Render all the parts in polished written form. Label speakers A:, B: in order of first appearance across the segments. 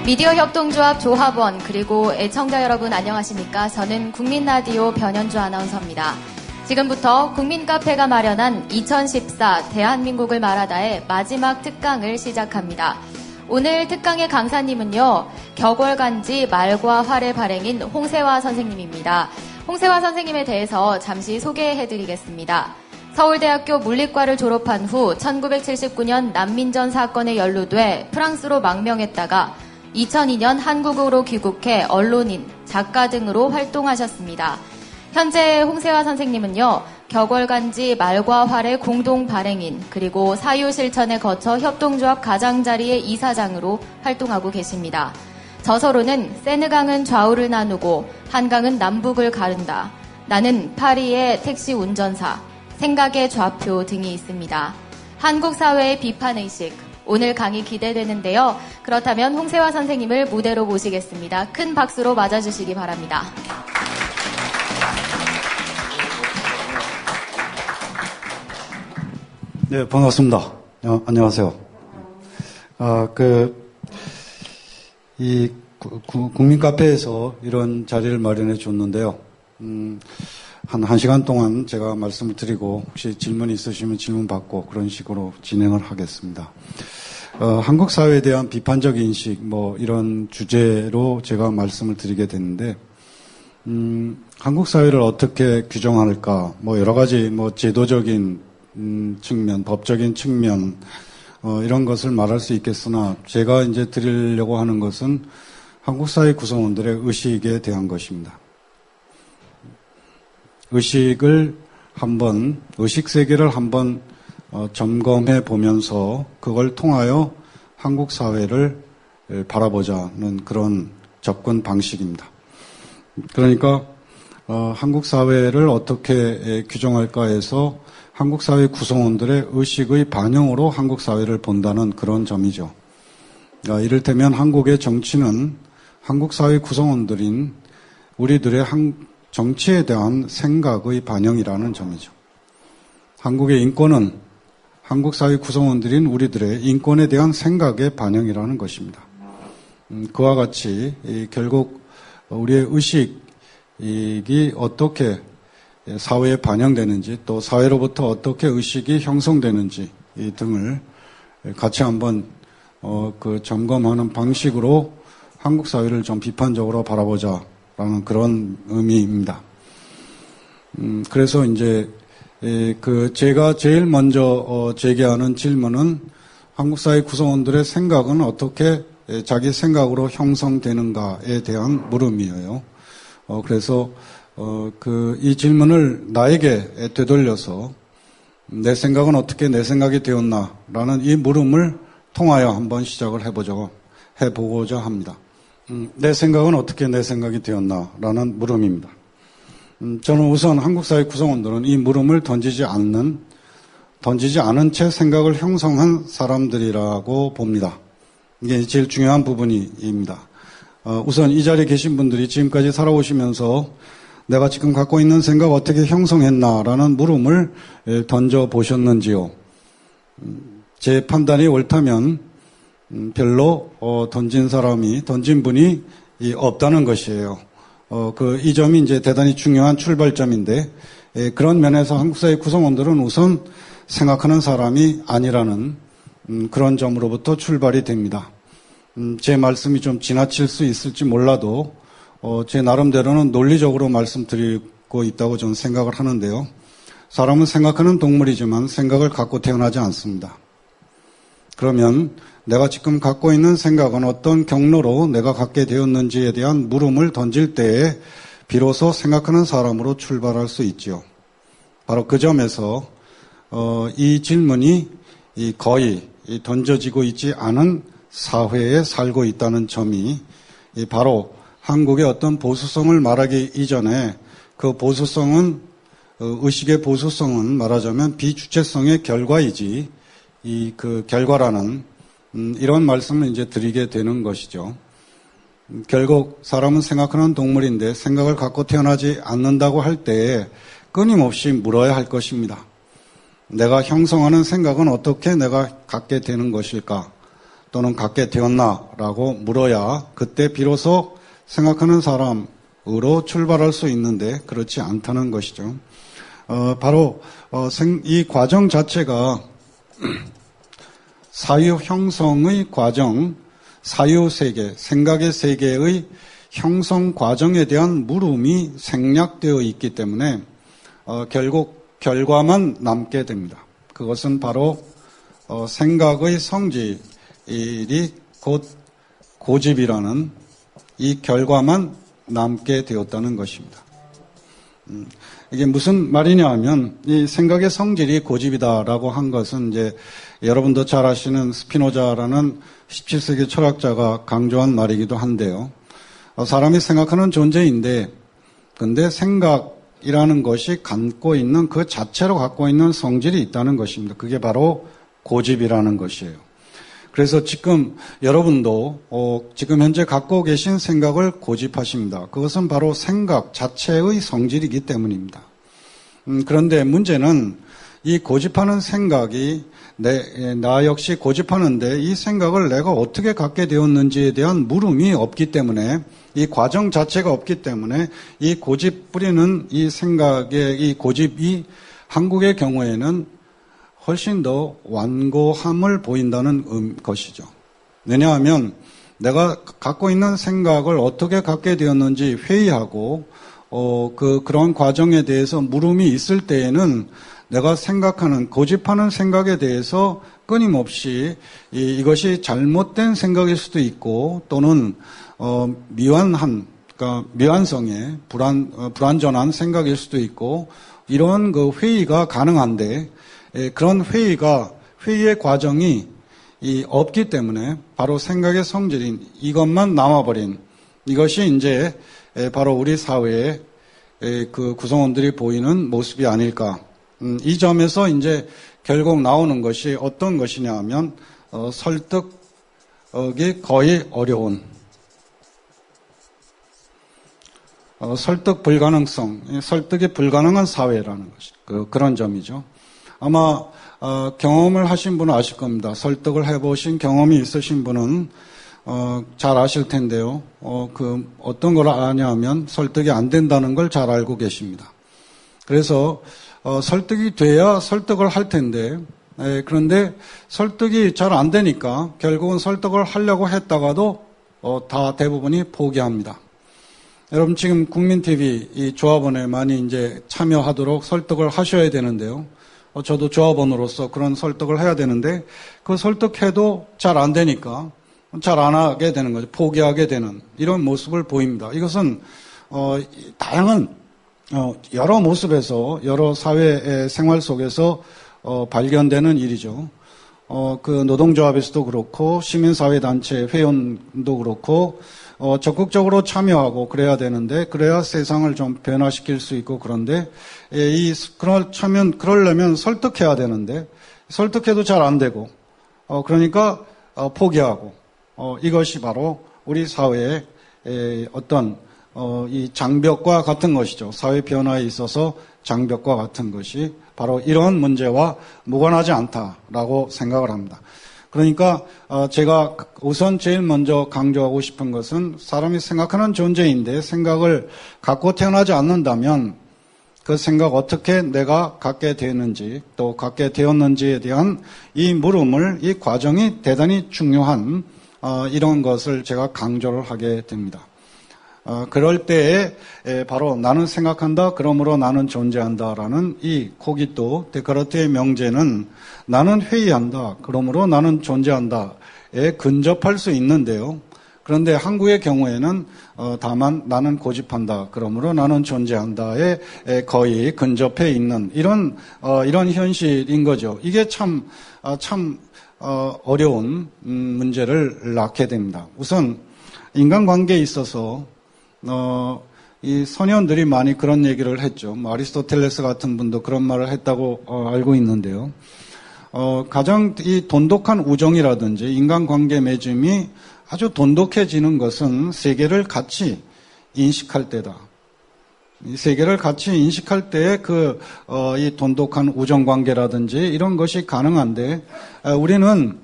A: 미디어 협동조합 조합원 그리고 애청자 여러분 안녕하십니까? 저는 국민라디오 변현주 아나운서입니다. 지금부터 국민카페가 마련한 2014 대한민국을 말하다의 마지막 특강을 시작합니다. 오늘 특강의 강사님은요, 격월간지 말과 활의 발행인 홍세화 선생님입니다. 홍세화 선생님에 대해서 잠시 소개해드리겠습니다. 서울대학교 물리과를 졸업한 후 1979년 난민전 사건에 연루돼 프랑스로 망명했다가 2002년 한국으로 귀국해 언론인, 작가 등으로 활동하셨습니다. 현재 홍세화 선생님은요, 격월간지 말과 활의 공동 발행인, 그리고 사유실천에 거쳐 협동조합 가장자리의 이사장으로 활동하고 계십니다. 저서로는 세느강은 좌우를 나누고 한강은 남북을 가른다. 나는 파리의 택시 운전사, 생각의 좌표 등이 있습니다. 한국 사회의 비판의식, 오늘 강의 기대되는데요. 그렇다면 홍세화 선생님을 무대로 모시겠습니다. 큰 박수로 맞아주시기 바랍니다.
B: 네, 반갑습니다. 안녕하세요. 국민카페에서 이런 자리를 마련해 줬는데요. 한 시간 동안 제가 말씀을 드리고 혹시 질문이 있으시면 질문 받고 그런 식으로 진행을 하겠습니다. 한국 사회에 대한 비판적 인식, 이런 주제로 제가 말씀을 드리게 됐는데, 한국 사회를 어떻게 규정할까, 여러 가지, 제도적인 측면, 법적인 측면, 이런 것을 말할 수 있겠으나, 제가 이제 드리려고 하는 것은 한국 사회 구성원들의 의식에 대한 것입니다. 의식 세계를 한번 점검해 보면서 그걸 통하여 한국 사회를 바라보자는 그런 접근 방식입니다. 그러니까 한국 사회를 어떻게 규정할까 해서 한국 사회 구성원들의 의식의 반영으로 한국 사회를 본다는 그런 점이죠. 이를테면 한국의 정치는 한국 사회 구성원들인 우리들의 정치에 대한 생각의 반영이라는 점이죠. 한국의 인권은 한국 사회 구성원들인 우리들의 인권에 대한 생각의 반영이라는 것입니다. 그와 같이 결국 우리의 의식이 어떻게 사회에 반영되는지, 또 사회로부터 어떻게 의식이 형성되는지 이 등을 같이 한번 점검하는 방식으로 한국 사회를 좀 비판적으로 바라보자라는 그런 의미입니다. 그래서 이제 제가 제일 먼저 제기하는 질문은 한국 사회 구성원들의 생각은 어떻게 자기 생각으로 형성되는가에 대한 물음이에요. 그래서 이 질문을 나에게 되돌려서 내 생각은 어떻게 내 생각이 되었나라는 이 물음을 통하여 한번 시작을 해보고자 합니다. 내 생각은 어떻게 내 생각이 되었나라는 물음입니다. 저는 우선 한국 사회 구성원들은 이 물음을 던지지 않은 채 생각을 형성한 사람들이라고 봅니다. 이게 제일 중요한 부분입니다. 우선 이 자리에 계신 분들이 지금까지 살아오시면서 내가 지금 갖고 있는 생각 어떻게 형성했나라는 물음을 던져보셨는지요? 제 판단이 옳다면 별로 던진 분이 없다는 것이에요. 이 점이 이제 대단히 중요한 출발점인데, 그런 면에서 한국 사회 구성원들은 우선 생각하는 사람이 아니라는 그런 점으로부터 출발이 됩니다. 제 말씀이 좀 지나칠 수 있을지 몰라도 제 나름대로는 논리적으로 말씀드리고 있다고 저는 생각을 하는데요. 사람은 생각하는 동물이지만 생각을 갖고 태어나지 않습니다. 그러면 내가 지금 갖고 있는 생각은 어떤 경로로 내가 갖게 되었는지에 대한 물음을 던질 때에 비로소 생각하는 사람으로 출발할 수 있지요. 바로 그 점에서 이 질문이 거의 던져지고 있지 않은 사회에 살고 있다는 점이 바로 한국의 어떤 보수성을 말하기 이전에 그 보수성은 의식의 보수성은 말하자면 비주체성의 결과이지 그 결과라는 이런 말씀을 이제 드리게 되는 것이죠. 결국 사람은 생각하는 동물인데 생각을 갖고 태어나지 않는다고 할 때에 끊임없이 물어야 할 것입니다. 내가 형성하는 생각은 어떻게 내가 갖게 되는 것일까? 또는 갖게 되었나라고 물어야 그때 비로소 생각하는 사람으로 출발할 수 있는데 그렇지 않다는 것이죠. 바로 이 과정 자체가 사유 형성의 과정, 사유 세계, 생각의 세계의 형성 과정에 대한 물음이 생략되어 있기 때문에 결국 결과만 남게 됩니다. 그것은 바로 생각의 성질이 곧 고집이라는 이 결과만 남게 되었다는 것입니다. 이게 무슨 말이냐 하면 이 생각의 성질이 고집이다라고 한 것은 이제 여러분도 잘 아시는 스피노자라는 17세기 철학자가 강조한 말이기도 한데요. 사람이 생각하는 존재인데 근데 생각이라는 것이 갖고 있는 그 자체로 갖고 있는 성질이 있다는 것입니다. 그게 바로 고집이라는 것이에요. 그래서 지금 여러분도 지금 현재 갖고 계신 생각을 고집하십니다. 그것은 바로 생각 자체의 성질이기 때문입니다. 그런데 문제는 이 고집하는 생각이 나 역시 고집하는데 이 생각을 내가 어떻게 갖게 되었는지에 대한 물음이 없기 때문에 이 과정 자체가 없기 때문에 이 고집 부리는 이 생각의 이 고집이 한국의 경우에는 훨씬 더 완고함을 보인다는 것이죠. 왜냐하면 내가 갖고 있는 생각을 어떻게 갖게 되었는지 회의하고 그런 과정에 대해서 물음이 있을 때에는 내가 생각하는 고집하는 생각에 대해서 끊임없이 이것이 잘못된 생각일 수도 있고 또는 그러니까 미완성의 불완전한 생각일 수도 있고 이런 그 회의가 가능한데 그런 회의의 과정이 없기 때문에 바로 생각의 성질인 이것만 남아버린 이것이 이제 바로 우리 사회의 그 구성원들이 보이는 모습이 아닐까. 이 점에서 이제 결국 나오는 것이 어떤 것이냐 하면 설득이 거의 어려운 설득 불가능성, 설득이 불가능한 사회라는 것이 그런 점이죠. 아마 경험을 하신 분은 아실 겁니다. 설득을 해보신 경험이 있으신 분은 잘 아실 텐데요. 어떤 걸 아냐면 설득이 안 된다는 걸 잘 알고 계십니다. 그래서 설득이 돼야 설득을 할 텐데 그런데 설득이 잘 안 되니까 결국은 설득을 하려고 했다가도 다 대부분이 포기합니다. 여러분 지금 국민TV 이 조합원에 많이 이제 참여하도록 설득을 하셔야 되는데요. 저도 조합원으로서 그런 설득을 해야 되는데 그 설득해도 잘 안 되니까 잘 안 하게 되는 거죠. 포기하게 되는 이런 모습을 보입니다. 이것은 다양한 여러 모습에서 여러 사회 생활 속에서 발견되는 일이죠. 그 노동조합에서도 그렇고 시민사회단체 회원도 그렇고 적극적으로 참여하고 그래야 되는데 그래야 세상을 좀 변화시킬 수 있고 그런데 그러려면 설득해야 되는데 설득해도 잘 안 되고 그러니까 포기하고 이것이 바로 우리 사회의 어떤 이 장벽과 같은 것이죠. 사회 변화에 있어서 장벽과 같은 것이 바로 이런 문제와 무관하지 않다라고 생각을 합니다. 그러니까 제가 우선 제일 먼저 강조하고 싶은 것은 사람이 생각하는 존재인데 생각을 갖고 태어나지 않는다면 그 생각 어떻게 내가 갖게 되는지 또 갖게 되었는지에 대한 이 물음을 이 과정이 대단히 중요한 이런 것을 제가 강조를 하게 됩니다. 그럴 때에 바로 나는 생각한다 그러므로 나는 존재한다라는 이 코기또 데카르트의 명제는 나는 회의한다 그러므로 나는 존재한다에 근접할 수 있는데요. 그런데 한국의 경우에는 다만 나는 고집한다 그러므로 나는 존재한다에 거의 근접해 있는 이런 현실인 거죠. 이게 참 어려운 문제를 낳게 됩니다. 우선 인간관계에 있어서 이 선현들이 많이 그런 얘기를 했죠. 아리스토텔레스 같은 분도 그런 말을 했다고 알고 있는데요. 가장 이 돈독한 우정이라든지 인간관계 맺음이 아주 돈독해지는 것은 세계를 같이 인식할 때다. 이 세계를 같이 인식할 때에 이 돈독한 우정관계라든지 이런 것이 가능한데 우리는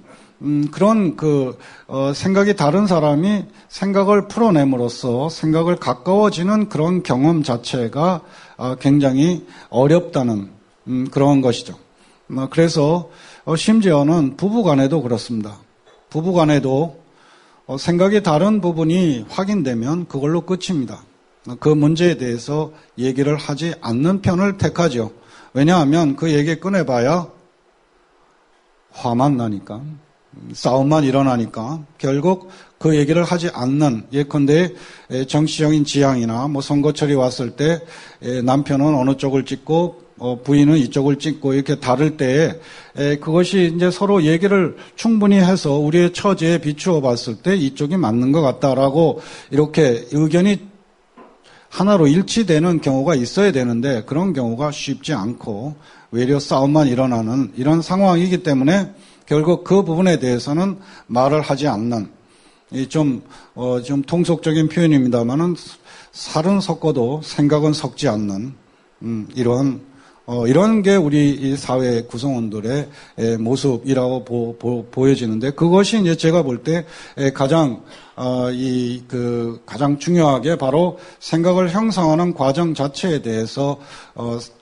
B: 그런 생각이 다른 사람이 생각을 풀어냄으로써 생각을 가까워지는 그런 경험 자체가 굉장히 어렵다는 그런 것이죠. 그래서 심지어는 부부간에도 그렇습니다. 부부간에도 생각이 다른 부분이 확인되면 그걸로 끝입니다. 그 문제에 대해서 얘기를 하지 않는 편을 택하죠. 왜냐하면 그 얘기 꺼내봐야 화만 나니까, 싸움만 일어나니까 결국 그 얘기를 하지 않는, 예컨대 정치적인 지향이나 선거철이 왔을 때 남편은 어느 쪽을 찍고 부인은 이쪽을 찍고 이렇게 다를 때에 그것이 이제 서로 얘기를 충분히 해서 우리의 처지에 비추어 봤을 때 이쪽이 맞는 것 같다라고 이렇게 의견이 하나로 일치되는 경우가 있어야 되는데 그런 경우가 쉽지 않고 외려 싸움만 일어나는 이런 상황이기 때문에 결국 그 부분에 대해서는 말을 하지 않는, 좀 통속적인 표현입니다만은 살은 섞어도 생각은 섞지 않는 이런 게 우리 이 사회 구성원들의 모습이라고 보여지는데, 그것이 이제 제가 볼 때 가장 가장 중요하게 바로 생각을 형성하는 과정 자체에 대해서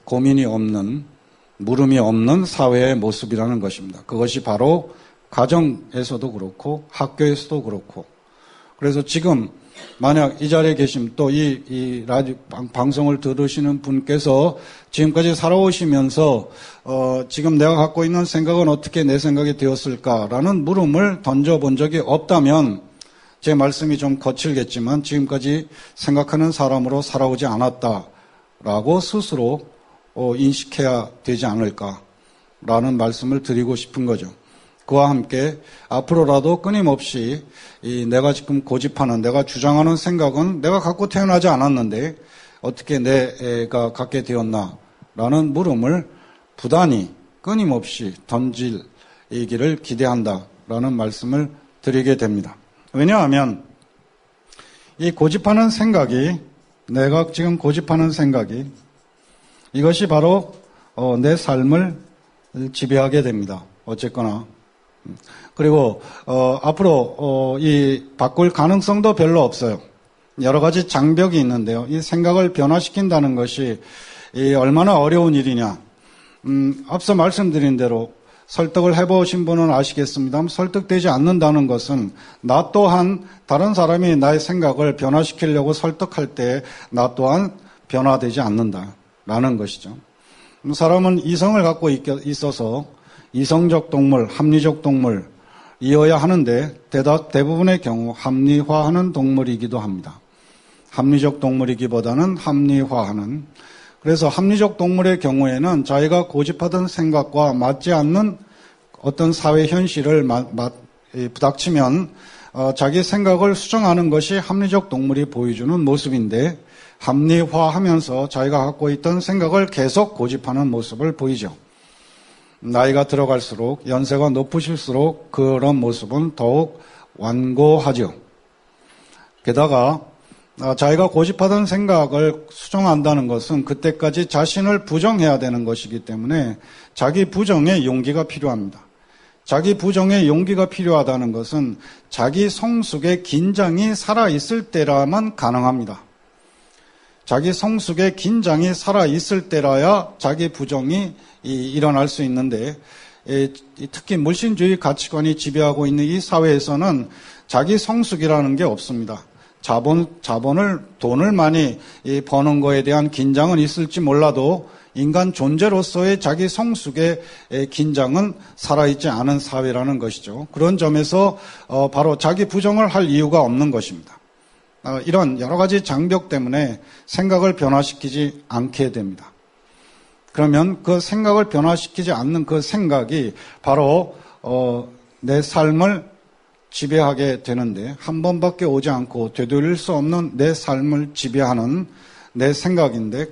B: 고민이 없는, 물음이 없는 사회의 모습이라는 것입니다. 그것이 바로 가정에서도 그렇고 학교에서도 그렇고. 그래서 지금 만약 이 자리에 계신 또 이 라디오 방송을 들으시는 분께서 지금까지 살아오시면서 지금 내가 갖고 있는 생각은 어떻게 내 생각이 되었을까라는 물음을 던져본 적이 없다면 제 말씀이 좀 거칠겠지만 지금까지 생각하는 사람으로 살아오지 않았다라고 스스로 인식해야 되지 않을까라는 말씀을 드리고 싶은 거죠. 그와 함께 앞으로라도 끊임없이 내가 지금 고집하는, 내가 주장하는 생각은 내가 갖고 태어나지 않았는데 어떻게 내가 갖게 되었나라는 물음을 부단히 끊임없이 던지기를 기대한다라는 말씀을 드리게 됩니다. 왜냐하면 이 고집하는 생각이, 내가 지금 고집하는 생각이 이것이 바로 내 삶을 지배하게 됩니다. 어쨌거나. 그리고 앞으로 바꿀 가능성도 별로 없어요. 여러 가지 장벽이 있는데요. 이 생각을 변화시킨다는 것이 얼마나 어려운 일이냐. 앞서 말씀드린 대로 설득을 해보신 분은 아시겠습니다만 설득되지 않는다는 것은 나 또한 다른 사람이 나의 생각을 변화시키려고 설득할 때 나 또한 변화되지 않는다라는 것이죠. 사람은 이성을 갖고 있어서 이성적 동물, 합리적 동물이어야 하는데 대부분의 경우 합리화하는 동물이기도 합니다. 합리적 동물이기보다는 합리화하는. 그래서 합리적 동물의 경우에는 자기가 고집하던 생각과 맞지 않는 어떤 사회 현실을 부닥치면 자기 생각을 수정하는 것이 합리적 동물이 보여주는 모습인데, 합리화하면서 자기가 갖고 있던 생각을 계속 고집하는 모습을 보이죠. 나이가 들어갈수록, 연세가 높으실수록 그런 모습은 더욱 완고하죠. 게다가 자기가 고집하던 생각을 수정한다는 것은 그때까지 자신을 부정해야 되는 것이기 때문에 자기 부정에 용기가 필요합니다. 자기 부정에 용기가 필요하다는 것은 자기 성숙의 긴장이 살아있을 때라만 가능합니다. 자기 성숙의 긴장이 살아있을 때라야 자기 부정이 일어날 수 있는데, 특히 물신주의 가치관이 지배하고 있는 이 사회에서는 자기 성숙이라는 게 없습니다. 돈을 많이 버는 거에 대한 긴장은 있을지 몰라도 인간 존재로서의 자기 성숙의 긴장은 살아있지 않은 사회라는 것이죠. 그런 점에서 바로 자기 부정을 할 이유가 없는 것입니다. 이런 여러 가지 장벽 때문에 생각을 변화시키지 않게 됩니다. 그러면 그 생각을 변화시키지 않는 그 생각이 바로 내 삶을 지배하게 되는데, 한 번밖에 오지 않고 되돌릴 수 없는 내 삶을 지배하는 내 생각인데,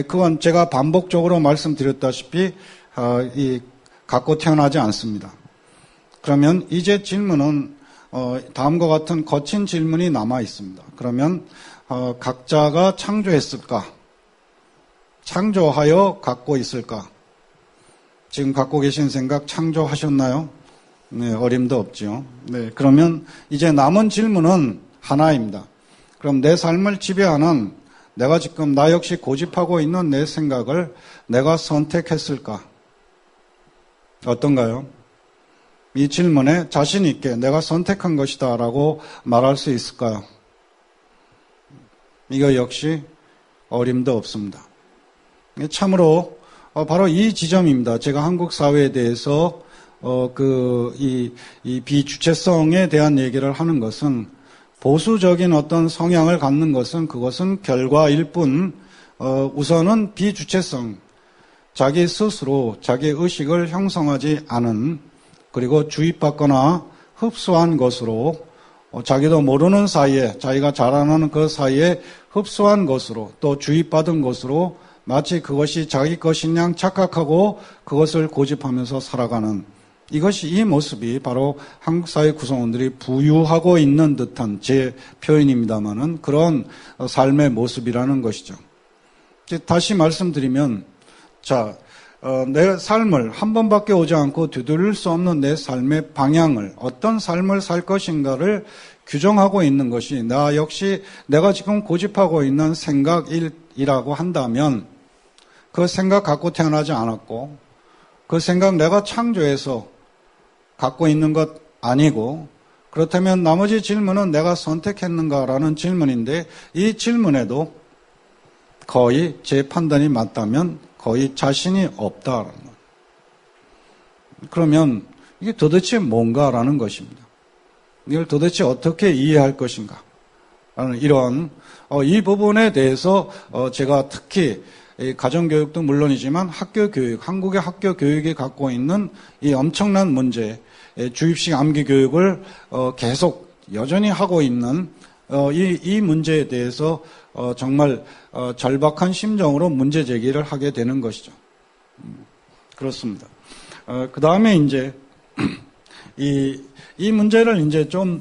B: 그건 제가 반복적으로 말씀드렸다시피 갖고 태어나지 않습니다. 그러면 이제 질문은 다음과 같은 거친 질문이 남아 있습니다. 그러면 각자가 창조했을까? 창조하여 갖고 있을까? 지금 갖고 계신 생각 창조하셨나요? 네, 어림도 없죠. 네, 그러면 이제 남은 질문은 하나입니다. 그럼 내 삶을 지배하는 내가 지금 나 역시 고집하고 있는 내 생각을 내가 선택했을까? 어떤가요? 이 질문에 자신 있게 내가 선택한 것이다 라고 말할 수 있을까요? 이거 역시 어림도 없습니다. 참으로 바로 이 지점입니다. 제가 한국 사회에 대해서 이 비주체성에 대한 얘기를 하는 것은 보수적인 어떤 성향을 갖는 것은 그것은 결과일 뿐 우선은 비주체성, 자기 스스로 자기 의식을 형성하지 않은 그리고 주입받거나 흡수한 것으로 자기도 모르는 사이에 자기가 자라나는 그 사이에 흡수한 것으로 또 주입받은 것으로 마치 그것이 자기 것인 양 착각하고 그것을 고집하면서 살아가는 이것이 이 모습이 바로 한국 사회 구성원들이 부유하고 있는 듯한 제 표현입니다만은 그런 삶의 모습이라는 것이죠. 다시 말씀드리면 내 삶을 한 번밖에 오지 않고 되돌릴 수 없는 내 삶의 방향을 어떤 삶을 살 것인가를 규정하고 있는 것이 나 역시 내가 지금 고집하고 있는 생각이라고 한다면 그 생각 갖고 태어나지 않았고 그 생각 내가 창조해서 갖고 있는 것 아니고 그렇다면 나머지 질문은 내가 선택했는가라는 질문인데 이 질문에도 거의 제 판단이 맞다면 거의 자신이 없다라는 거예요. 그러면 이게 도대체 뭔가라는 것입니다. 이걸 도대체 어떻게 이해할 것인가 라는 이런 이 부분에 대해서 제가 특히 가정교육도 물론이지만 학교교육, 한국의 학교교육이 갖고 있는 이 엄청난 문제, 주입식 암기교육을 계속 여전히 하고 있는 이 문제에 대해서 정말 절박한 심정으로 문제 제기를 하게 되는 것이죠. 그렇습니다. 그 다음에 이제 이 문제를 이제 좀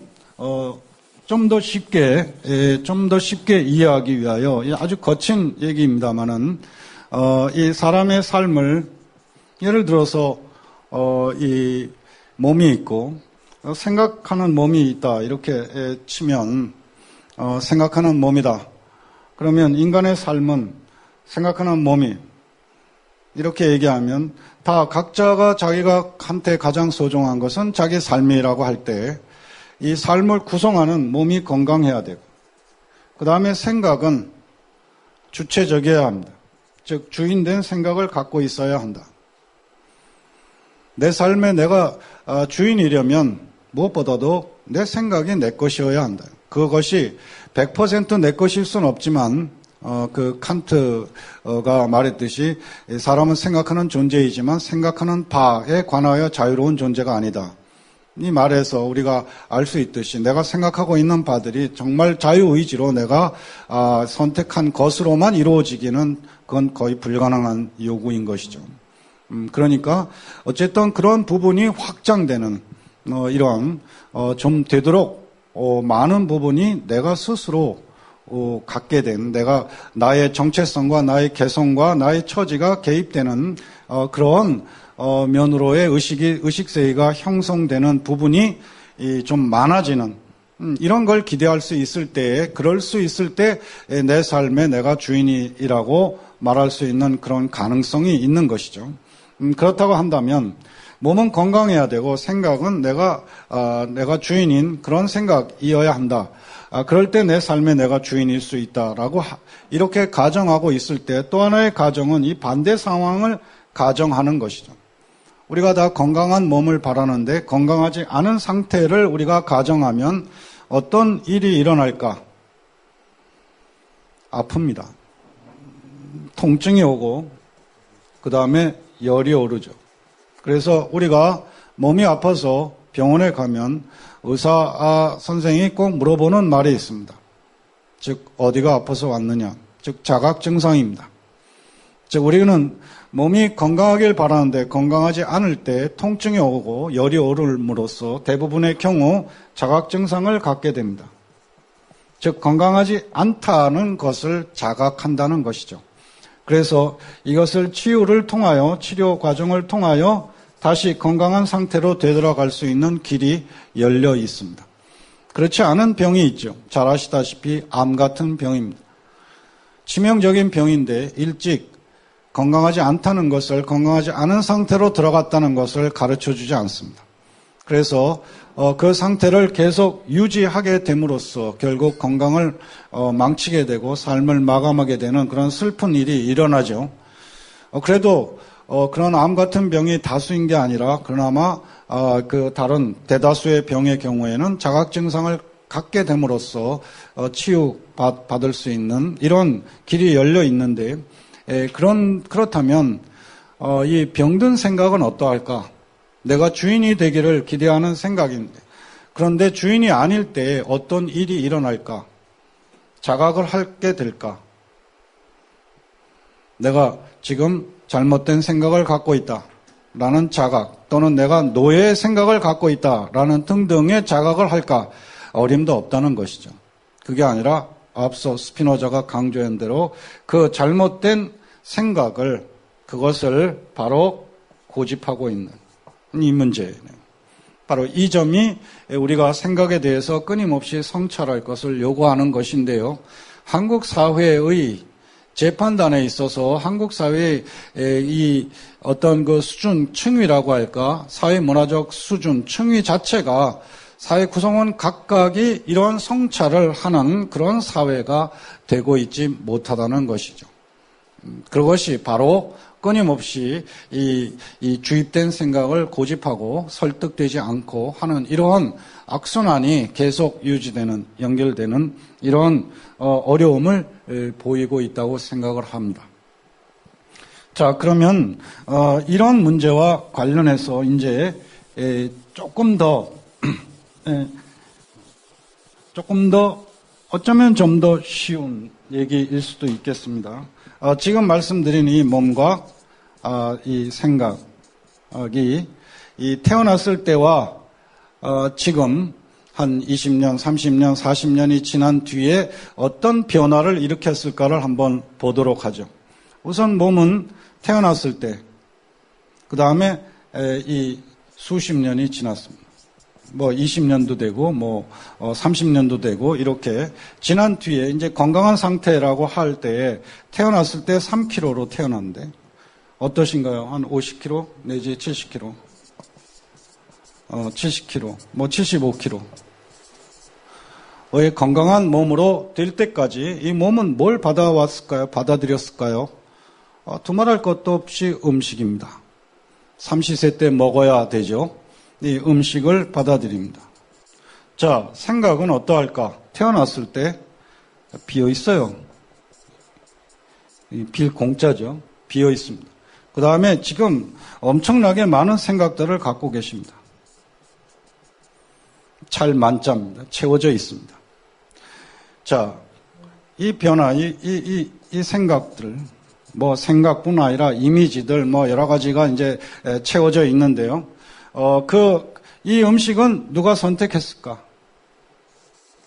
B: 더 쉽게 이해하기 위하여 아주 거친 얘기입니다만은 이 사람의 삶을 예를 들어서 이 몸이 있고 생각하는 몸이 있다 이렇게 치면 생각하는 몸이다. 그러면 인간의 삶은 생각하는 몸이 이렇게 얘기하면 다 각자가 자기가 한테 가장 소중한 것은 자기 삶이라고 할 때 이 삶을 구성하는 몸이 건강해야 되고 그 다음에 생각은 주체적이어야 합니다. 즉 주인된 생각을 갖고 있어야 한다. 내 삶에 내가 주인이려면 무엇보다도 내 생각이 내 것이어야 한다. 그것이 100% 내 것일 수는 없지만 그 칸트가 말했듯이 사람은 생각하는 존재이지만 생각하는 바에 관하여 자유로운 존재가 아니다. 이 말에서 우리가 알 수 있듯이 내가 생각하고 있는 바들이 정말 자유의지로 내가 선택한 것으로만 이루어지기는 그건 거의 불가능한 요구인 것이죠. 그러니까 어쨌든 그런 부분이 확장되는 이런 좀 되도록 많은 부분이 내가 스스로 갖게 된 내가 나의 정체성과 나의 개성과 나의 처지가 개입되는 그런 면으로의 의식세계가 형성되는 부분이 좀 많아지는 이런 걸 기대할 수 있을 때에 그럴 수 있을 때 내 삶에 내가 주인이라고 말할 수 있는 그런 가능성이 있는 것이죠. 그렇다고 한다면 몸은 건강해야 되고 생각은 내가 주인인 그런 생각이어야 한다. 그럴 때 내 삶에 내가 주인일 수 있다라고 이렇게 가정하고 있을 때 또 하나의 가정은 이 반대 상황을 가정하는 것이죠. 우리가 다 건강한 몸을 바라는데 건강하지 않은 상태를 우리가 가정하면 어떤 일이 일어날까? 아픕니다. 통증이 오고 그 다음에 열이 오르죠. 그래서 우리가 몸이 아파서 병원에 가면 의사 선생이 꼭 물어보는 말이 있습니다. 즉 어디가 아파서 왔느냐? 즉 자각 증상입니다. 즉 우리는 몸이 건강하길 바라는데 건강하지 않을 때 통증이 오고 열이 오름으로써 대부분의 경우 자각 증상을 갖게 됩니다. 즉 건강하지 않다는 것을 자각한다는 것이죠. 그래서 이것을 치유를 통하여 치료 과정을 통하여 다시 건강한 상태로 되돌아갈 수 있는 길이 열려 있습니다. 그렇지 않은 병이 있죠. 잘 아시다시피 암 같은 병입니다. 치명적인 병인데 일찍 건강하지 않다는 것을, 건강하지 않은 상태로 들어갔다는 것을 가르쳐주지 않습니다. 그래서 그 상태를 계속 유지하게 됨으로써 결국 건강을 망치게 되고 삶을 마감하게 되는 그런 슬픈 일이 일어나죠. 그래도 그런 암 같은 병이 다수인 게 아니라 그나마 그 다른 대다수의 병의 경우에는 자각 증상을 갖게 됨으로써 치유받을 수 있는 이런 길이 열려 있는데, 그렇다면 이 병든 생각은 어떠할까? 내가 주인이 되기를 기대하는 생각인데, 그런데 주인이 아닐 때 어떤 일이 일어날까? 자각을 하게 될까? 내가 지금 잘못된 생각을 갖고 있다 라는 자각, 또는 내가 노예의 생각을 갖고 있다 라는 등등의 자각을 할까? 어림도 없다는 것이죠. 그게 아니라 앞서 스피노자가 강조한 대로 그 잘못된 생각을, 그것을 바로 고집하고 있는 이 문제예요. 바로 이 점이 우리가 생각에 대해서 끊임없이 성찰할 것을 요구하는 것인데요. 한국 사회의 재판단에 있어서 한국 사회의 이 어떤 그 수준, 층위라고 할까, 사회 문화적 수준, 층위 자체가 사회 구성원 각각이 이런 성찰을 하는 그런 사회가 되고 있지 못하다는 것이죠. 그것이 바로 끊임없이 이 주입된 생각을 고집하고 설득되지 않고 하는 이러한 악순환이 계속 유지되는, 연결되는 이런 어려움을 보이고 있다고 생각을 합니다. 자, 그러면 이런 문제와 관련해서 이제 조금 더 어쩌면 좀 더 쉬운 얘기일 수도 있겠습니다. 지금 말씀드린 이 몸과 이 생각이 이 태어났을 때와 지금 한 20년, 30년, 40년이 지난 뒤에 어떤 변화를 일으켰을까를 한번 보도록 하죠. 우선 몸은 태어났을 때, 그 다음에 이 수십 년이 지났습니다. 뭐 20년도 되고 뭐 30년도 되고 이렇게 지난 뒤에 이제 건강한 상태라고 할 때 태어났을 때 3kg로 태어났는데 어떠신가요? 한 50kg 내지 70kg, 70kg, 뭐 75kg. 의 건강한 몸으로 될 때까지 이 몸은 뭘 받아왔을까요? 받아들였을까요? 두말할 것도 없이 음식입니다. 삼시세 때 먹어야 되죠. 이 음식을 받아들입니다. 자, 생각은 어떠할까? 태어났을 때 비어 있어요. 빌 공짜죠. 비어 있습니다. 그 다음에 지금 엄청나게 많은 생각들을 갖고 계십니다. 잘 만짜입니다. 채워져 있습니다. 자, 이 변화, 이 생각들, 뭐 생각뿐 아니라 이미지들, 뭐 여러 가지가 이제 채워져 있는데요. 이 음식은 누가 선택했을까?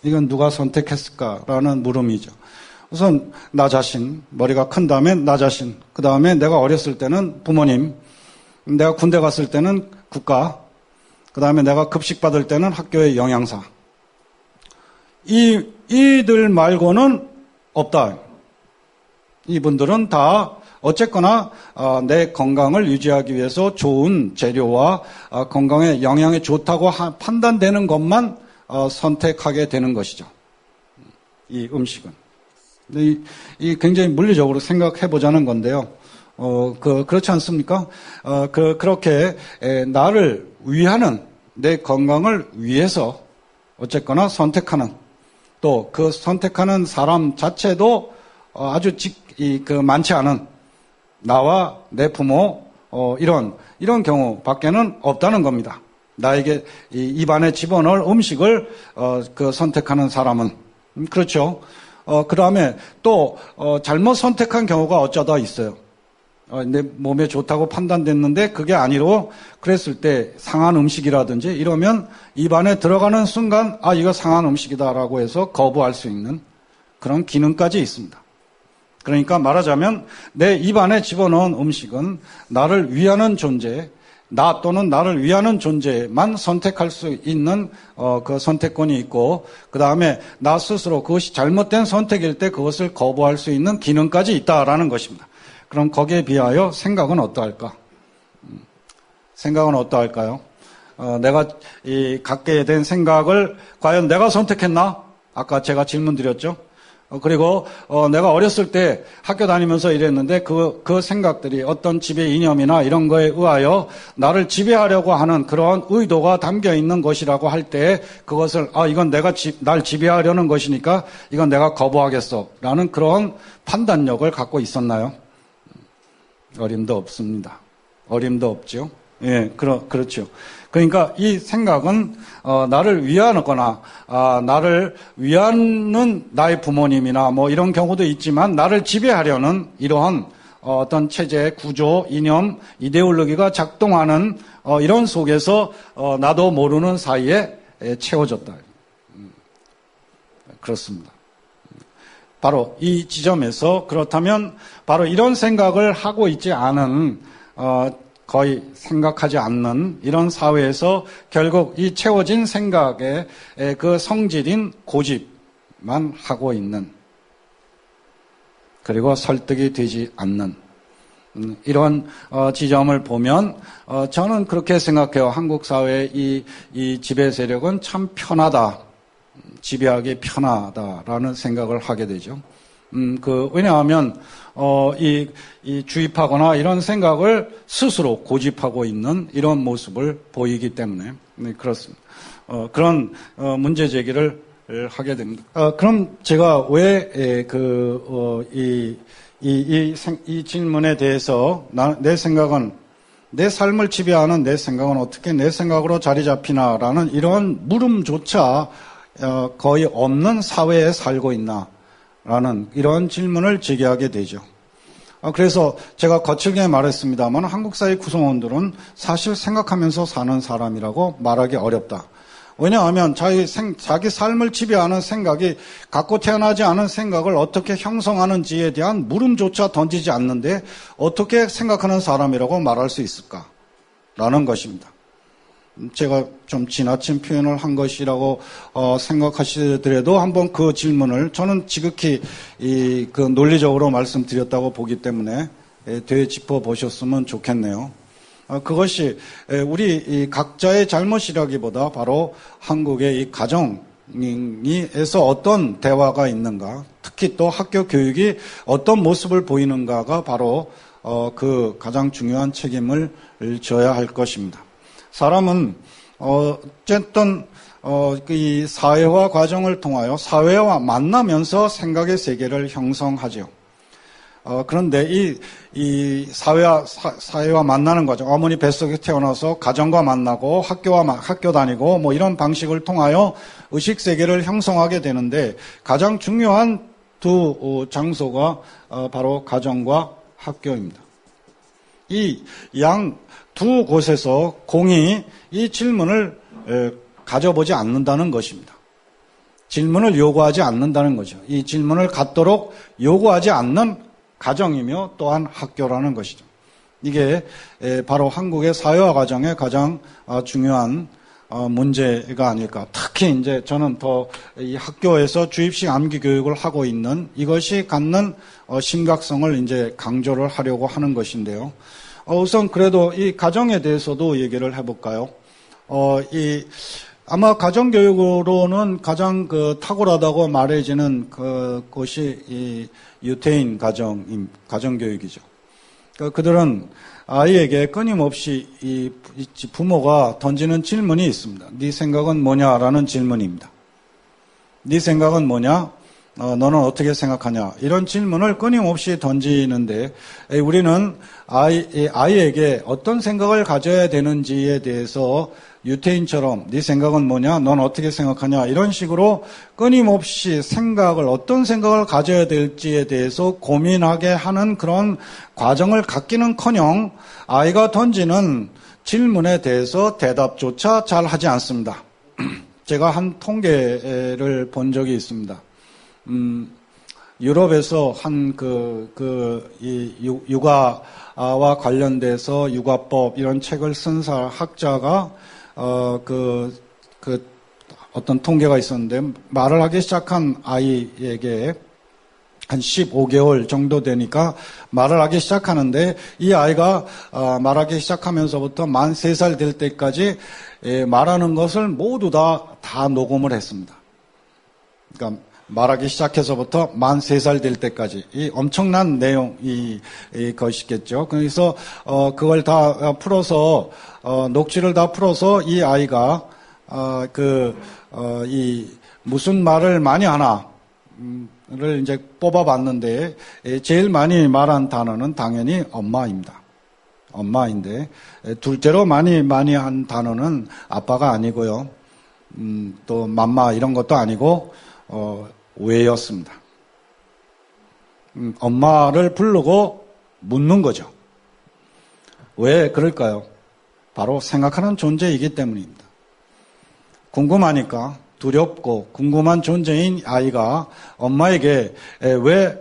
B: 이건 누가 선택했을까라는 물음이죠. 우선 나 자신, 머리가 큰 다음에 나 자신, 그 다음에 내가 어렸을 때는 부모님, 내가 군대 갔을 때는 국가, 그 다음에 내가 급식 받을 때는 학교의 영양사. 이들 말고는 없다. 이분들은 다 어쨌거나 내 건강을 유지하기 위해서 좋은 재료와 건강에 영향이 좋다고 판단되는 것만 선택하게 되는 것이죠. 이 음식은. 이 굉장히 물리적으로 생각해 보자는 건데요. 그렇지 않습니까? 그렇게 나를 위하는, 내 건강을 위해서 어쨌거나 선택하는, 또 그 선택하는 사람 자체도 아주 많지 않은 나와 내 부모, 이런 경우 밖에는 없다는 겁니다. 나에게 입안에 집어넣을 음식을, 선택하는 사람은. 그렇죠. 그 다음에 또, 잘못 선택한 경우가 어쩌다 있어요. 내 몸에 좋다고 판단됐는데 그게 아니로 그랬을 때 상한 음식이라든지 이러면 입안에 들어가는 순간, 이거 상한 음식이다라고 해서 거부할 수 있는 그런 기능까지 있습니다. 그러니까 말하자면 내 입안에 집어넣은 음식은 나를 위하는 존재, 나 또는 나를 위하는 존재만 선택할 수 있는 그 선택권이 있고, 그 다음에 나 스스로 그것이 잘못된 선택일 때 그것을 거부할 수 있는 기능까지 있다라는 것입니다. 그럼 거기에 비하여 생각은 어떠할까? 생각은 어떠할까요? 내가 갖게 된 생각을 과연 내가 선택했나? 아까 제가 질문 드렸죠. 그리고 내가 어렸을 때 학교 다니면서 이랬는데 그 생각들이 어떤 지배 이념이나 이런 거에 의하여 나를 지배하려고 하는 그런 의도가 담겨 있는 것이라고 할 때 그것을 이건 날 지배하려는 것이니까 이건 내가 거부하겠어라는 그런 판단력을 갖고 있었나요? 어림도 없습니다. 어림도 없죠. 예, 그렇죠. 그러니까 이 생각은 나를 위하거나 나를 위하는 나의 부모님이나 뭐 이런 경우도 있지만 나를 지배하려는 이러한 어떤 체제, 구조, 이념, 이데올로기가 작동하는 이런 속에서 나도 모르는 사이에 채워졌다. 그렇습니다. 바로 이 지점에서 그렇다면 바로 이런 생각을 하고 있지 않은 거의 생각하지 않는 이런 사회에서 결국 이 채워진 생각의 그 성질인 고집만 하고 있는, 그리고 설득이 되지 않는 이런 지점을 보면 저는 그렇게 생각해요. 한국 사회의 이 지배 세력은 참 편하다, 지배하기 편하다라는 생각을 하게 되죠. 왜냐하면 이 주입하거나 이런 생각을 스스로 고집하고 있는 이런 모습을 보이기 때문에 그렇습니다. 그런 문제 제기를 하게 됩니다. 그럼 제가 왜 이 질문에 대해서 내 생각은, 내 삶을 지배하는 내 생각은 어떻게 내 생각으로 자리 잡히나라는 이런 물음조차 거의 없는 사회에 살고 있나? 라는 이런 질문을 제기하게 되죠. 그래서 제가 거칠게 말했습니다만 한국 사회 구성원들은 사실 생각하면서 사는 사람이라고 말하기 어렵다. 왜냐하면 자기 삶을 지배하는 생각이 갖고 태어나지 않은 생각을 어떻게 형성하는지에 대한 물음조차 던지지 않는데 어떻게 생각하는 사람이라고 말할 수 있을까라는 것입니다. 제가 좀 지나친 표현을 한 것이라고 생각하시더라도 한번 그 질문을 저는 지극히 그 논리적으로 말씀드렸다고 보기 때문에 되짚어 보셨으면 좋겠네요. 그것이 우리 각자의 잘못이라기보다 바로 한국의 이 가정에서 어떤 대화가 있는가, 특히 또 학교 교육이 어떤 모습을 보이는가가 바로 그 가장 중요한 책임을 져야 할 것입니다. 사람은 어쨌든 이 사회화 과정을 통하여 사회와 만나면서 생각의 세계를 형성하죠. 그런데 이 사회와 만나는 과정, 어머니 뱃속에 태어나서 가정과 만나고 학교 다니고 뭐 이런 방식을 통하여 의식 세계를 형성하게 되는데 가장 중요한 두 장소가 바로 가정과 학교입니다. 이 두 곳에서 공히 이 질문을 가져보지 않는다는 것입니다. 질문을 요구하지 않는다는 거죠. 이 질문을 갖도록 요구하지 않는 가정이며 또한 학교라는 것이죠. 이게 바로 한국의 사회화 과정의 가장 중요한 문제가 아닐까. 특히 이제 저는 더 이 학교에서 주입식 암기 교육을 하고 있는 이것이 갖는 심각성을 이제 강조를 하려고 하는 것인데요. 우선 그래도 이 가정에 대해서도 얘기를 해볼까요? 아마 가정교육으로는 가장 탁월하다고 말해지는 그것이 이 유태인 가정교육이죠. 그들은 아이에게 끊임없이 이 부모가 던지는 질문이 있습니다. 네 생각은 뭐냐라는 질문입니다. 네 생각은 뭐냐? 너는 어떻게 생각하냐? 이런 질문을 끊임없이 던지는데 우리는 아이에게 어떤 생각을 가져야 되는지에 대해서 유태인처럼 네 생각은 뭐냐? 넌 어떻게 생각하냐? 이런 식으로 끊임없이 어떤 생각을 가져야 될지에 대해서 고민하게 하는 그런 과정을 갖기는커녕 아이가 던지는 질문에 대해서 대답조차 잘 하지 않습니다. 제가 한 통계를 본 적이 있습니다. 유럽에서 육아와 관련돼서 육아법 이런 책을 쓴 학자가, 어떤 통계가 있었는데, 말을 하기 시작한 아이에게 한 15개월 정도 되니까 말을 하기 시작하는데, 이 아이가 말하기 시작하면서부터 만 3살 될 때까지 말하는 것을 모두 다 녹음을 했습니다. 그러니까 말하기 시작해서부터 만 3살 될 때까지 이 엄청난 내용이 것이겠죠. 그래서 그걸 다 풀어서 녹취를 다 풀어서 이 아이가 무슨 말을 많이 하나 를 이제 뽑아봤는데, 제일 많이 말한 단어는 당연히 엄마입니다. 엄마인데, 둘째로 많이 한 단어는 아빠가 아니고요. 또 맘마 이런 것도 아니고 왜였습니다. 엄마를 부르고 묻는 거죠. 왜 그럴까요? 바로 생각하는 존재이기 때문입니다. 궁금하니까, 두렵고 궁금한 존재인 아이가 엄마에게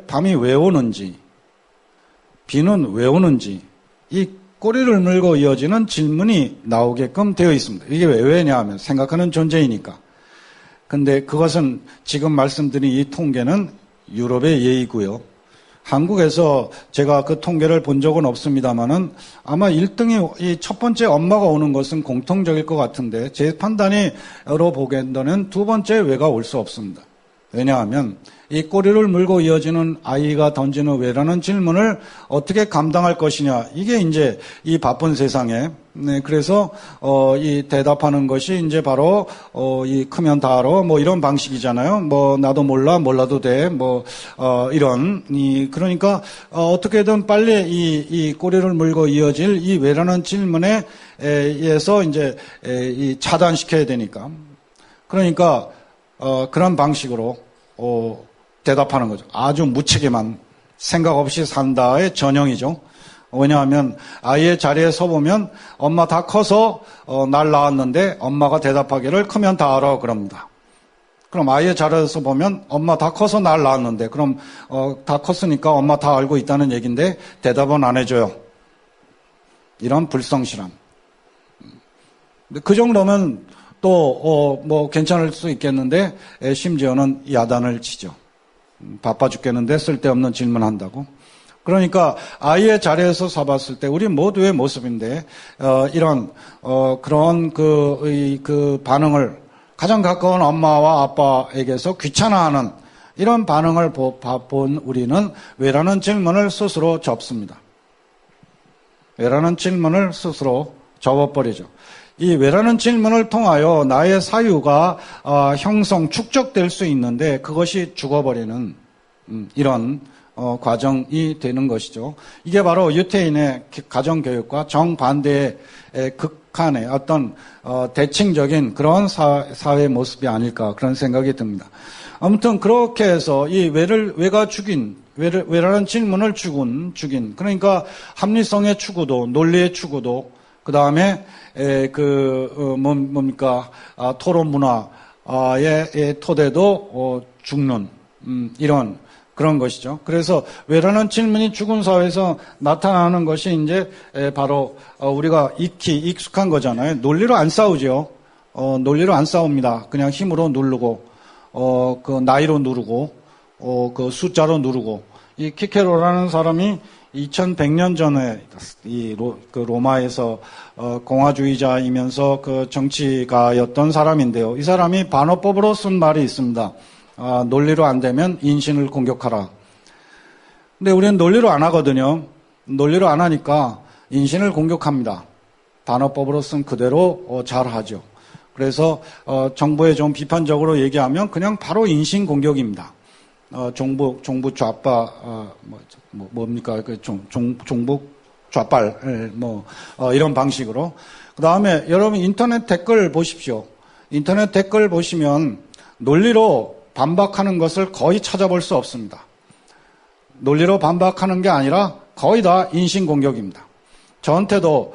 B: 밤이 왜 오는지, 비는 왜 오는지, 이 꼬리를 물고 이어지는 질문이 나오게끔 되어 있습니다. 이게 왜냐 하면 생각하는 존재이니까. 근데 그것은 지금 말씀드린 이 통계는 유럽의 예이고요. 한국에서 제가 그 통계를 본 적은 없습니다만은 아마 1등이 이 첫 번째 엄마가 오는 것은 공통적일 것 같은데, 제 판단으로 보기에는 두 번째 왜가 올 수 없습니다. 왜냐하면 이 꼬리를 물고 이어지는 아이가 던지는 왜라는 질문을 어떻게 감당할 것이냐, 이게 이제 이 바쁜 세상에, 그래서 이 대답하는 것이 이제 바로 이 크면 다 알아 뭐 이런 방식이잖아요. 뭐 나도 몰라도 돼 뭐 이런 그러니까 어떻게든 빨리 이 꼬리를 물고 이어질 이 왜라는 질문에 의해서 이제 이 차단시켜야 되니까, 그러니까 그런 방식으로 대답하는 거죠. 아주 무책임한, 생각 없이 산다의 전형이죠. 왜냐하면 아이의 자리에 서보면 엄마 다 커서 날 낳았는데 엄마가 대답하기를 크면 다 알아 그럽니다. 그럼 아이의 자리에서 보면 엄마 다 커서 날 낳았는데, 그럼 다 컸으니까 엄마 다 알고 있다는 얘기인데 대답은 안 해줘요. 이런 불성실함. 그 정도면 또 뭐 괜찮을 수 있겠는데, 심지어는 야단을 치죠. 바빠 죽겠는데 쓸데없는 질문한다고. 그러니까 아이의 자리에서 서봤을 때 우리 모두의 모습인데, 이런 그런 그 반응을 가장 가까운 엄마와 아빠에게서 귀찮아하는 이런 반응을 본 우리는 왜라는 질문을 스스로 접습니다. 왜라는 질문을 스스로 접어버리죠. 이 왜라는 질문을 통하여 나의 사유가 축적될 수 있는데, 그것이 죽어버리는 이런 과정이 되는 것이죠. 이게 바로 유태인의 가정교육과 정반대의 극한의 어떤 대칭적인 그런 사회 모습이 아닐까, 그런 생각이 듭니다. 아무튼 그렇게 해서 이 왜가 왜라는 질문을 죽인 그러니까 합리성의 추구도, 논리의 추구도, 그 다음에 토론 문화의 토대도 죽는 이런 그런 것이죠. 그래서 왜라는 질문이 죽은 사회에서 나타나는 것이 이제 바로 우리가 익숙한 거잖아요. 논리로 안 싸우죠. 논리로 안 싸웁니다. 그냥 힘으로 누르고, 그 나이로 누르고, 그 숫자로 누르고. 이 키케로라는 사람이 2100년 전에 그 로마에서 공화주의자이면서 그 정치가였던 사람인데요. 이 사람이 반어법으로 쓴 말이 있습니다. 논리로 안 되면 인신을 공격하라. 근데 우리는 논리로 안 하거든요. 논리로 안 하니까 인신을 공격합니다. 반어법으로 쓴 그대로 잘하죠. 그래서 정부에 좀 비판적으로 얘기하면 그냥 바로 인신 공격입니다. 종북 좌파 뭡니까 그 종북 좌빨 이런 방식으로. 그 다음에 여러분 인터넷 댓글 보십시오. 인터넷 댓글 보시면 논리로 반박하는 것을 거의 찾아볼 수 없습니다. 논리로 반박하는 게 아니라 거의 다 인신 공격입니다. 저한테도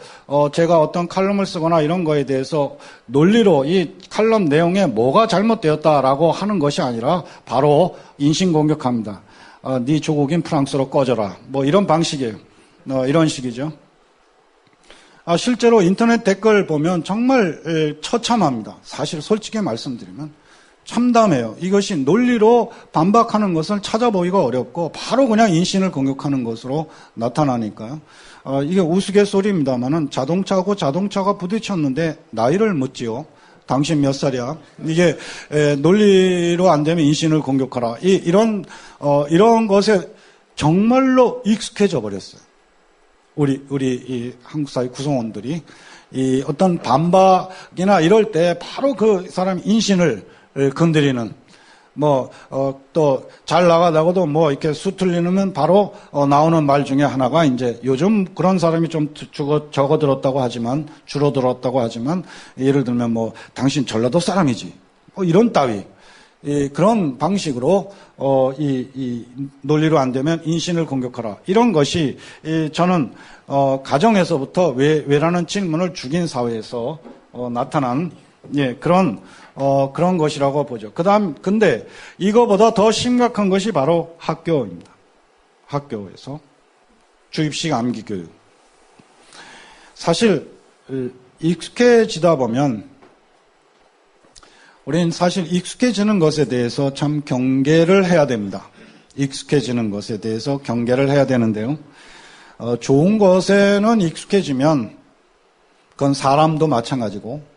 B: 제가 어떤 칼럼을 쓰거나 이런 거에 대해서 논리로 이 칼럼 내용에 뭐가 잘못되었다라고 하는 것이 아니라 바로 인신 공격합니다. 네 조국인 프랑스로 꺼져라. 뭐 이런 방식이에요. 이런 식이죠. 실제로 인터넷 댓글 보면 정말 처참합니다. 사실 솔직히 말씀드리면 참담해요. 이것이 논리로 반박하는 것을 찾아보기가 어렵고 바로 그냥 인신을 공격하는 것으로 나타나니까요. 이게 우스갯소리입니다만은 자동차하고 자동차가 부딪혔는데 나이를 묻지요. 당신 몇 살이야? 이게 논리로 안 되면 인신을 공격하라. 이런 것에 정말로 익숙해져 버렸어요. 우리 이 한국 사회 구성원들이 이 어떤 반박이나 이럴 때 바로 그 사람 인신을 건드리는 또 잘 나가다가도 뭐 이렇게 수틀리면 바로 나오는 말 중에 하나가 이제 요즘 그런 사람이 좀 적어들었다고 하지만 줄어들었다고 하지만 예를 들면 뭐 당신 전라도 사람이지 이런 따위 그런 방식으로 이 논리로 안 되면 인신을 공격하라 이런 것이 저는 가정에서부터 왜라는 질문을 죽인 사회에서 나타난 그런 것이라고 보죠. 근데 이거보다 더 심각한 것이 바로 학교입니다. 학교에서 주입식 암기 교육. 사실 익숙해지다 보면 우리는 사실 익숙해지는 것에 대해서 참 경계를 해야 됩니다. 익숙해지는 것에 대해서 경계를 해야 되는데요. 좋은 것에는 익숙해지면 그건 사람도 마찬가지고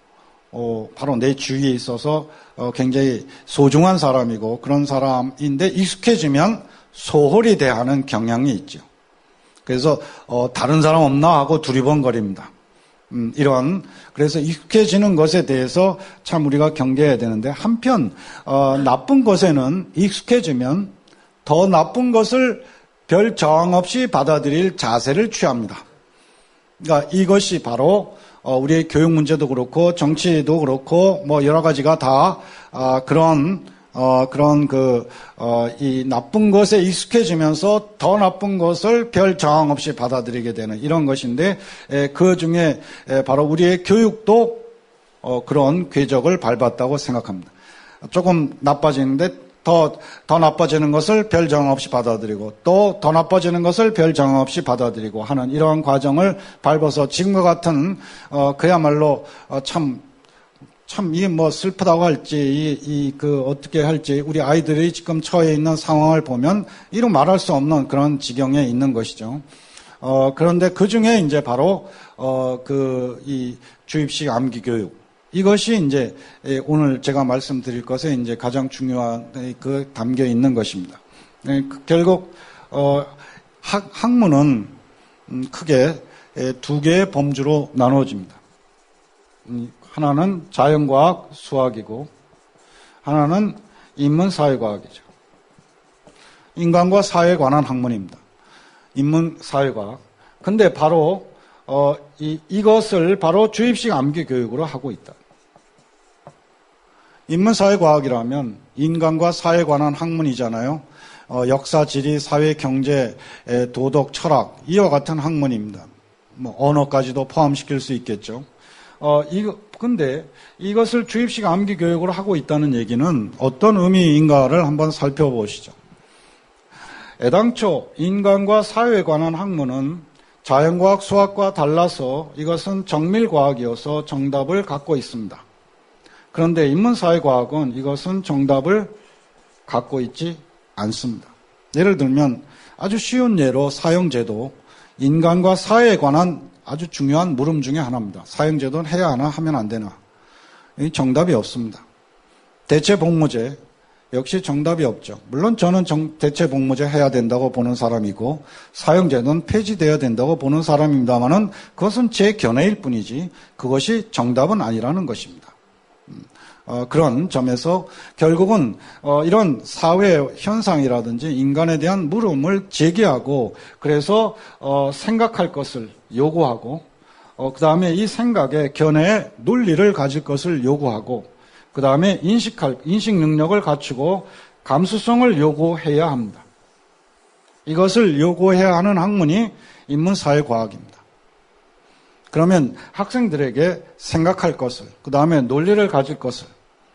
B: 바로 내 주위에 있어서 굉장히 소중한 사람이고 그런 사람인데 익숙해지면 소홀히 대하는 경향이 있죠. 그래서 다른 사람 없나 하고 두리번거립니다. 그래서 익숙해지는 것에 대해서 참 우리가 경계해야 되는데 한편 나쁜 것에는 익숙해지면 더 나쁜 것을 별 저항 없이 받아들일 자세를 취합니다. 그러니까 이것이 바로 우리의 교육 문제도 그렇고 정치도 그렇고 뭐 여러 가지가 다 이 나쁜 것에 익숙해지면서 더 나쁜 것을 별 저항 없이 받아들이게 되는 이런 것인데 그 중에 바로 우리의 교육도 그런 궤적을 밟았다고 생각합니다. 조금 나빠지는데 더 나빠지는 것을 별 저항 없이 받아들이고 또 더 나빠지는 것을 별 저항 없이 받아들이고 하는 이러한 과정을 밟아서 지금과 같은 그야말로 참 이게 뭐 슬프다고 할지 어떻게 할지 우리 아이들이 지금 처해 있는 상황을 보면 이루 말할 수 없는 그런 지경에 있는 것이죠. 그런데 그 중에 이제 바로 이 주입식 암기 교육 이것이 이제 오늘 제가 말씀드릴 것에 이제 가장 중요한 담겨 있는 것입니다. 결국 학문은 크게 두 개의 범주로 나누어집니다. 하나는 자연과학, 수학이고 하나는 인문사회과학이죠. 인간과 사회에 관한 학문입니다. 인문사회과학. 근데 바로 이것을 바로 주입식 암기 교육으로 하고 있다. 인문사회과학이라면 인간과 사회에 관한 학문이잖아요. 역사, 지리, 사회, 경제, 도덕, 철학 이와 같은 학문입니다. 뭐 언어까지도 포함시킬 수 있겠죠. 근데 이것을 주입식 암기 교육으로 하고 있다는 얘기는 어떤 의미인가를 한번 살펴보시죠. 애당초 인간과 사회에 관한 학문은 자연과학, 수학과 달라서 이것은 정밀과학이어서 정답을 갖고 있습니다. 그런데 인문사회과학은 이것은 정답을 갖고 있지 않습니다. 예를 들면 아주 쉬운 예로 사형제도 인간과 사회에 관한 아주 중요한 물음 중에 하나입니다. 사형제도는 해야 하나 하면 안 되나. 정답이 없습니다. 대체복무제 역시 정답이 없죠. 물론 저는 대체복무제 해야 된다고 보는 사람이고 사형제도는 폐지되어야 된다고 보는 사람입니다만은 그것은 제 견해일 뿐이지 그것이 정답은 아니라는 것입니다. 그런 점에서 결국은 이런 사회 현상이라든지 인간에 대한 물음을 제기하고 그래서 생각할 것을 요구하고 그 다음에 이 생각에 견해에 논리를 가질 것을 요구하고 그 다음에 인식 능력을 갖추고 감수성을 요구해야 합니다. 이것을 요구해야 하는 학문이 인문사회과학입니다. 그러면 학생들에게 생각할 것을 그 다음에 논리를 가질 것을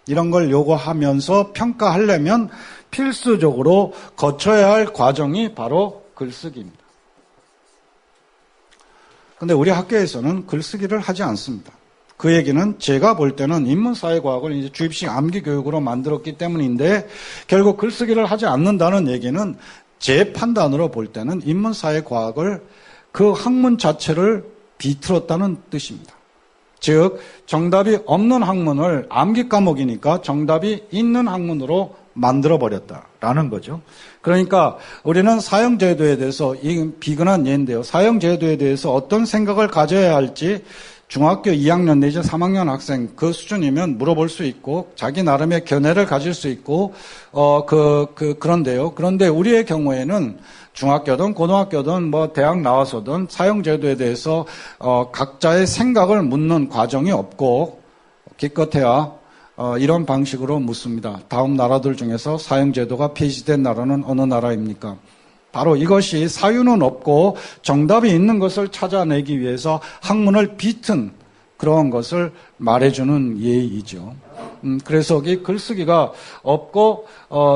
B: 이런 걸 요구하면서 평가하려면 필수적으로 거쳐야 할 과정이 바로 글쓰기입니다. 그런데 우리 학교에서는 글쓰기를 하지 않습니다. 그 얘기는 제가 볼 때는 인문사회과학을 이제 주입식 암기교육으로 만들었기 때문인데 결국 글쓰기를 하지 않는다는 얘기는 제 판단으로 볼 때는 인문사회과학을 그 학문 자체를 비틀었다는 뜻입니다. 즉 정답이 없는 학문을 암기 과목이니까 정답이 있는 학문으로 만들어버렸다라는 거죠. 그러니까 우리는 사형제도에 대해서, 이 비근한 예인데요. 사형제도에 대해서 어떤 생각을 가져야 할지 중학교 2학년 내지 3학년 학생 그 수준이면 물어볼 수 있고 자기 나름의 견해를 가질 수 있고 그런데요. 그런데 우리의 경우에는 중학교든 고등학교든 뭐 대학 나와서든 사형제도에 대해서 각자의 생각을 묻는 과정이 없고 기껏해야 이런 방식으로 묻습니다. 다음 나라들 중에서 사형제도가 폐지된 나라는 어느 나라입니까? 바로 이것이 사유는 없고 정답이 있는 것을 찾아내기 위해서 학문을 비튼 그런 것을 말해주는 예의이죠. 그래서 이 글쓰기가 없고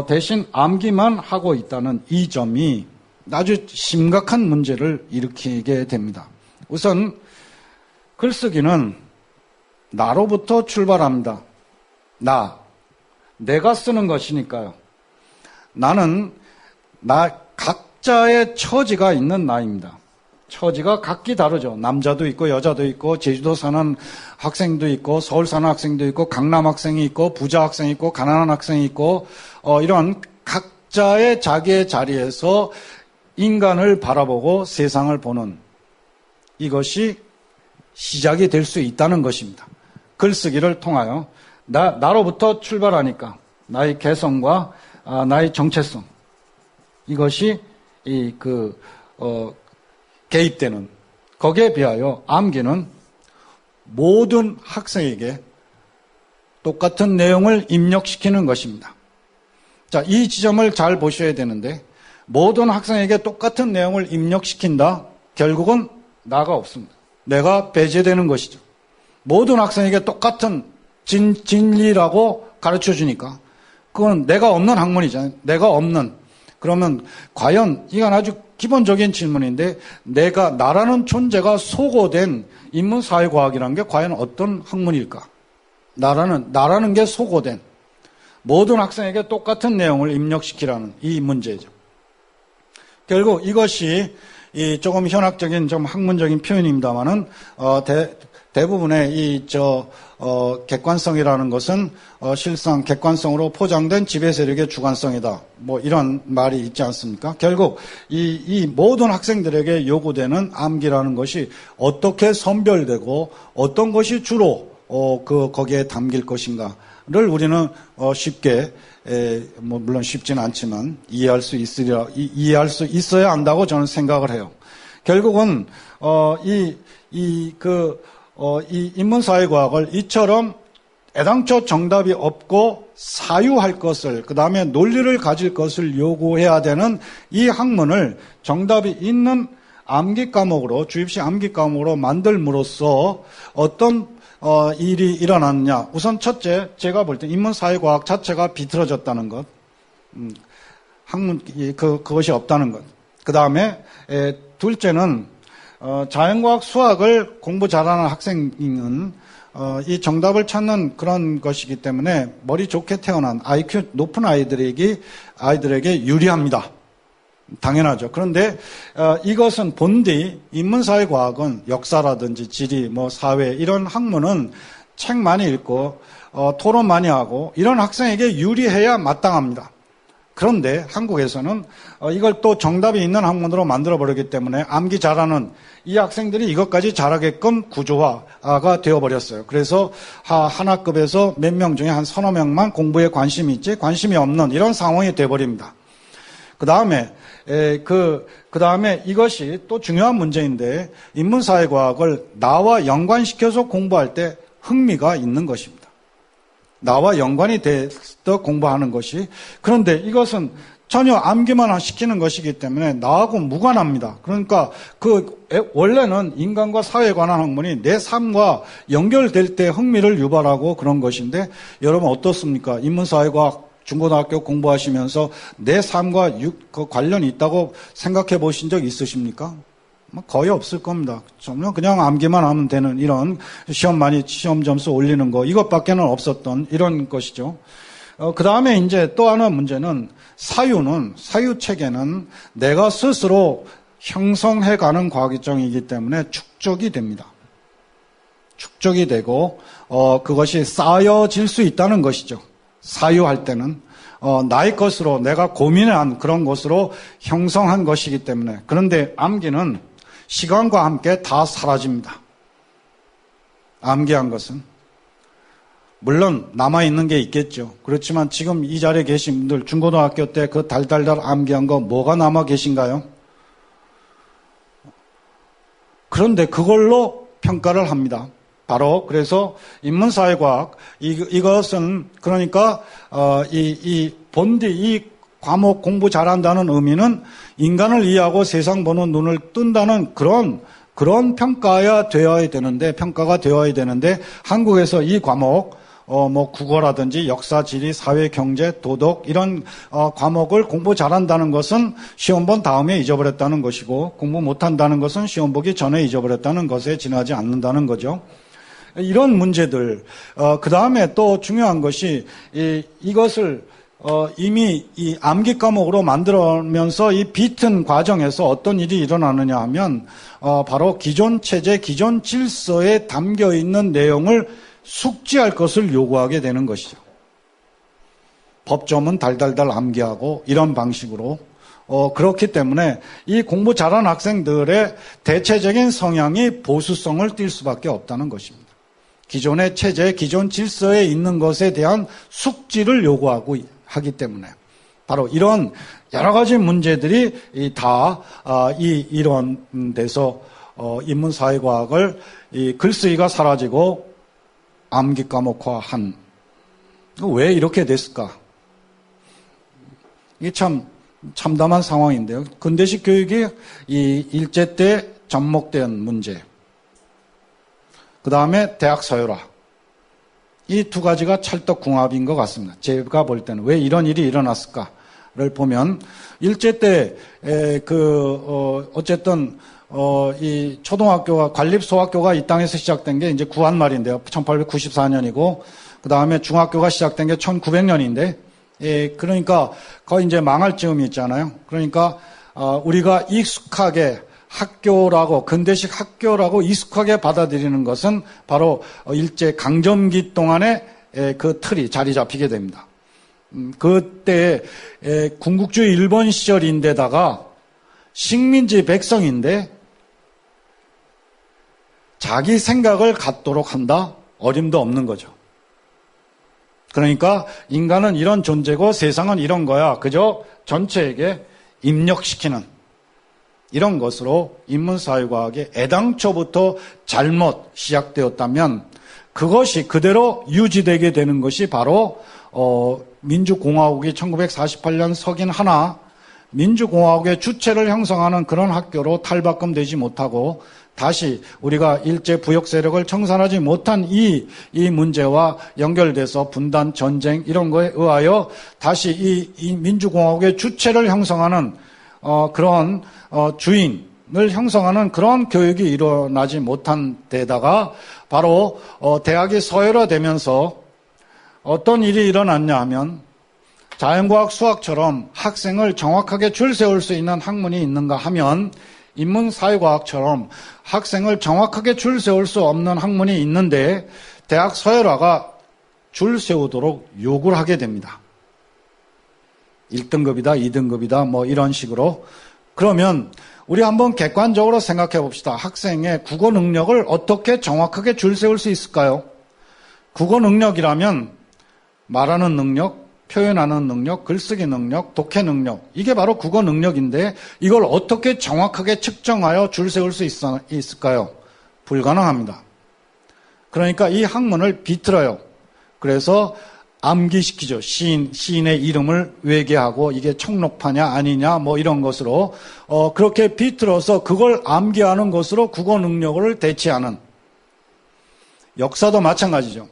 B: 대신 암기만 하고 있다는 이 점이 아주 심각한 문제를 일으키게 됩니다. 우선 글쓰기는 나로부터 출발합니다. 내가 쓰는 것이니까요. 나는 각자의 처지가 있는 나입니다. 처지가 각기 다르죠. 남자도 있고 여자도 있고 제주도 사는 학생도 있고 서울 사는 학생도 있고 강남 학생이 있고 부자 학생이 있고 가난한 학생이 있고 이런 각자의 자기의 자리에서 인간을 바라보고 세상을 보는 이것이 시작이 될 수 있다는 것입니다. 글쓰기를 통하여 나로부터 출발하니까 나의 개성과 나의 정체성 이것이 개입되는 거기에 비하여 암기는 모든 학생에게 똑같은 내용을 입력시키는 것입니다. 자, 이 지점을 잘 보셔야 되는데 모든 학생에게 똑같은 내용을 입력시킨다. 결국은 나가 없습니다. 내가 배제되는 것이죠. 모든 학생에게 똑같은 진리라고 가르쳐 주니까 그건 내가 없는 학문이잖아요. 내가 없는. 그러면 과연 이건 아주 기본적인 질문인데 나라는 존재가 소거된 인문사회과학이라는 게 과연 어떤 학문일까? 나라는 게 소거된 모든 학생에게 똑같은 내용을 입력시키라는 이 문제죠. 결국 이것이 조금 현학적인 좀 학문적인 표현입니다만은 대부분의 객관성이라는 것은 실상 객관성으로 포장된 지배 세력의 주관성이다. 뭐 이런 말이 있지 않습니까? 결국 이 모든 학생들에게 요구되는 암기라는 것이 어떻게 선별되고 어떤 것이 주로 거기에 담길 것인가를 우리는 쉽게 물론 쉽지는 않지만 이해할 수 있어야 한다고 저는 생각을 해요. 결국은 이 인문사회과학을 이처럼 애당초 정답이 없고 사유할 것을, 그 다음에 논리를 가질 것을 요구해야 되는 이 학문을 정답이 있는 암기 과목으로, 주입식 암기 과목으로 만들므로써 어떤 일이 일어났냐. 우선 첫째, 제가 볼 때 인문사회과학 자체가 비틀어졌다는 것, 그것이 없다는 것. 그 다음에 둘째는 자연과학 수학을 공부 잘하는 학생은 이 정답을 찾는 그런 것이기 때문에 머리 좋게 태어난 IQ 높은 아이들에게 유리합니다. 당연하죠. 그런데 이것은 본디 인문사회과학은 역사라든지 지리, 사회 이런 학문은 책 많이 읽고 토론 많이 하고 이런 학생에게 유리해야 마땅합니다. 그런데 한국에서는 이걸 또 정답이 있는 학문으로 만들어버리기 때문에 암기 잘하는 이 학생들이 이것까지 잘하게끔 구조화가 되어버렸어요. 그래서 한 학급에서 몇 명 중에 한 서너 명만 공부에 관심이 있지 관심이 없는 이런 상황이 되어버립니다. 그 다음에 이것이 또 중요한 문제인데 인문사회과학을 나와 연관시켜서 공부할 때 흥미가 있는 것입니다. 나와 연관이 돼서 공부하는 것이. 그런데 이것은 전혀 암기만 시키는 것이기 때문에 나하고 무관합니다. 그러니까 원래는 인간과 사회에 관한 학문이 내 삶과 연결될 때 흥미를 유발하고 그런 것인데 여러분 어떻습니까? 인문사회과학 중고등학교 공부하시면서 내 삶과 관련이 있다고 생각해 보신 적 있으십니까? 거의 없을 겁니다. 정말 그냥 암기만 하면 되는 이런 시험 점수 올리는 거 이것밖에는 없었던 이런 것이죠. 그 다음에 이제 또 하나 문제는 사유 체계는 내가 스스로 형성해가는 과학정이기 때문에 축적이 됩니다. 축적이 되고 그것이 쌓여질 수 있다는 것이죠. 사유할 때는 나의 것으로 내가 고민한 그런 것으로 형성한 것이기 때문에. 그런데 암기는 시간과 함께 다 사라집니다. 암기한 것은. 물론 남아있는 게 있겠죠. 그렇지만 지금 이 자리에 계신 분들 중고등학교 때 그 달달달 암기한 거 뭐가 남아 계신가요? 그런데 그걸로 평가를 합니다. 바로 그래서 인문사회과학 이것은 그러니까 이 과목 공부 잘한다는 의미는 인간을 이해하고 세상 보는 눈을 뜬다는 그런 평가가 되어야 되는데 한국에서 이 과목 국어라든지 역사, 지리, 사회, 경제, 도덕 이런 과목을 공부 잘한다는 것은 시험 본 다음에 잊어버렸다는 것이고 공부 못한다는 것은 시험 보기 전에 잊어버렸다는 것에 지나지 않는다는 거죠. 이런 문제들. 그 다음에 또 중요한 것이 이것을 이미 이 암기 과목으로 만들면서 이 비튼 과정에서 어떤 일이 일어나느냐 하면 바로 기존 체제, 기존 질서에 담겨 있는 내용을 숙지할 것을 요구하게 되는 것이죠. 법조문 달달달 암기하고 이런 방식으로 그렇기 때문에 이 공부 잘하는 학생들의 대체적인 성향이 보수성을 띌 수밖에 없다는 것입니다. 기존의 체제, 기존 질서에 있는 것에 대한 숙지를 요구하고 하기 때문에 바로 이런 여러 가지 문제들이 다 이런 데서 인문사회과학을 글쓰기가 사라지고 암기 과목화한. 왜 이렇게 됐을까? 이게 참 참담한 상황인데요. 근대식 교육이 이 일제 때 접목된 문제. 그 다음에 대학 서열화. 이 두 가지가 찰떡궁합인 것 같습니다. 제가 볼 때는 왜 이런 일이 일어났을까를 보면 일제 때 어쨌든 이 초등학교가 관립소학교가 이 땅에서 시작된 게 이제 구한말인데요. 1894년이고 그 다음에 중학교가 시작된 게 1900년인데 그러니까 거의 이제 망할 즈음이 있잖아요. 그러니까 우리가 익숙하게 학교라고 근대식 학교라고 익숙하게 받아들이는 것은 바로 일제 강점기 동안에 그 틀이 자리 잡히게 됩니다. 그때 군국주의 일본 시절인데다가 식민지 백성인데 자기 생각을 갖도록 한다? 어림도 없는 거죠. 그러니까 인간은 이런 존재고 세상은 이런 거야. 그저 전체에게 입력시키는 이런 것으로 인문사회과학이 애당초부터 잘못 시작되었다면 그것이 그대로 유지되게 되는 것이 바로 민주공화국이 1948년 석인 하나 민주공화국의 주체를 형성하는 그런 학교로 탈바꿈되지 못하고 다시 우리가 일제 부역 세력을 청산하지 못한 이 문제와 연결돼서 분단, 전쟁 이런 거에 의하여 다시 이 민주공화국의 주체를 형성하는 그런 주인을 형성하는 그런 교육이 일어나지 못한 데다가 바로 대학이 서열화되면서 어떤 일이 일어났냐 하면 자연과학, 수학처럼 학생을 정확하게 줄 세울 수 있는 학문이 있는가 하면 인문사회과학처럼 학생을 정확하게 줄 세울 수 없는 학문이 있는데 대학 서열화가 줄 세우도록 요구를 하게 됩니다. 1등급이다, 2등급이다 뭐 이런 식으로. 그러면 우리 한번 객관적으로 생각해 봅시다. 학생의 국어 능력을 어떻게 정확하게 줄 세울 수 있을까요? 국어 능력이라면 말하는 능력, 표현하는 능력, 글쓰기 능력, 독해 능력 이게 바로 국어 능력인데 이걸 어떻게 정확하게 측정하여 줄 세울 수 있을까요? 불가능합니다. 그러니까 이 학문을 비틀어요. 그래서
C: 암기시키죠. 시인의 이름을 외계하고 이게 청록파냐 아니냐 뭐 이런 것으로 그렇게 비틀어서 그걸 암기하는 것으로 국어 능력을 대체하는, 역사도 마찬가지죠.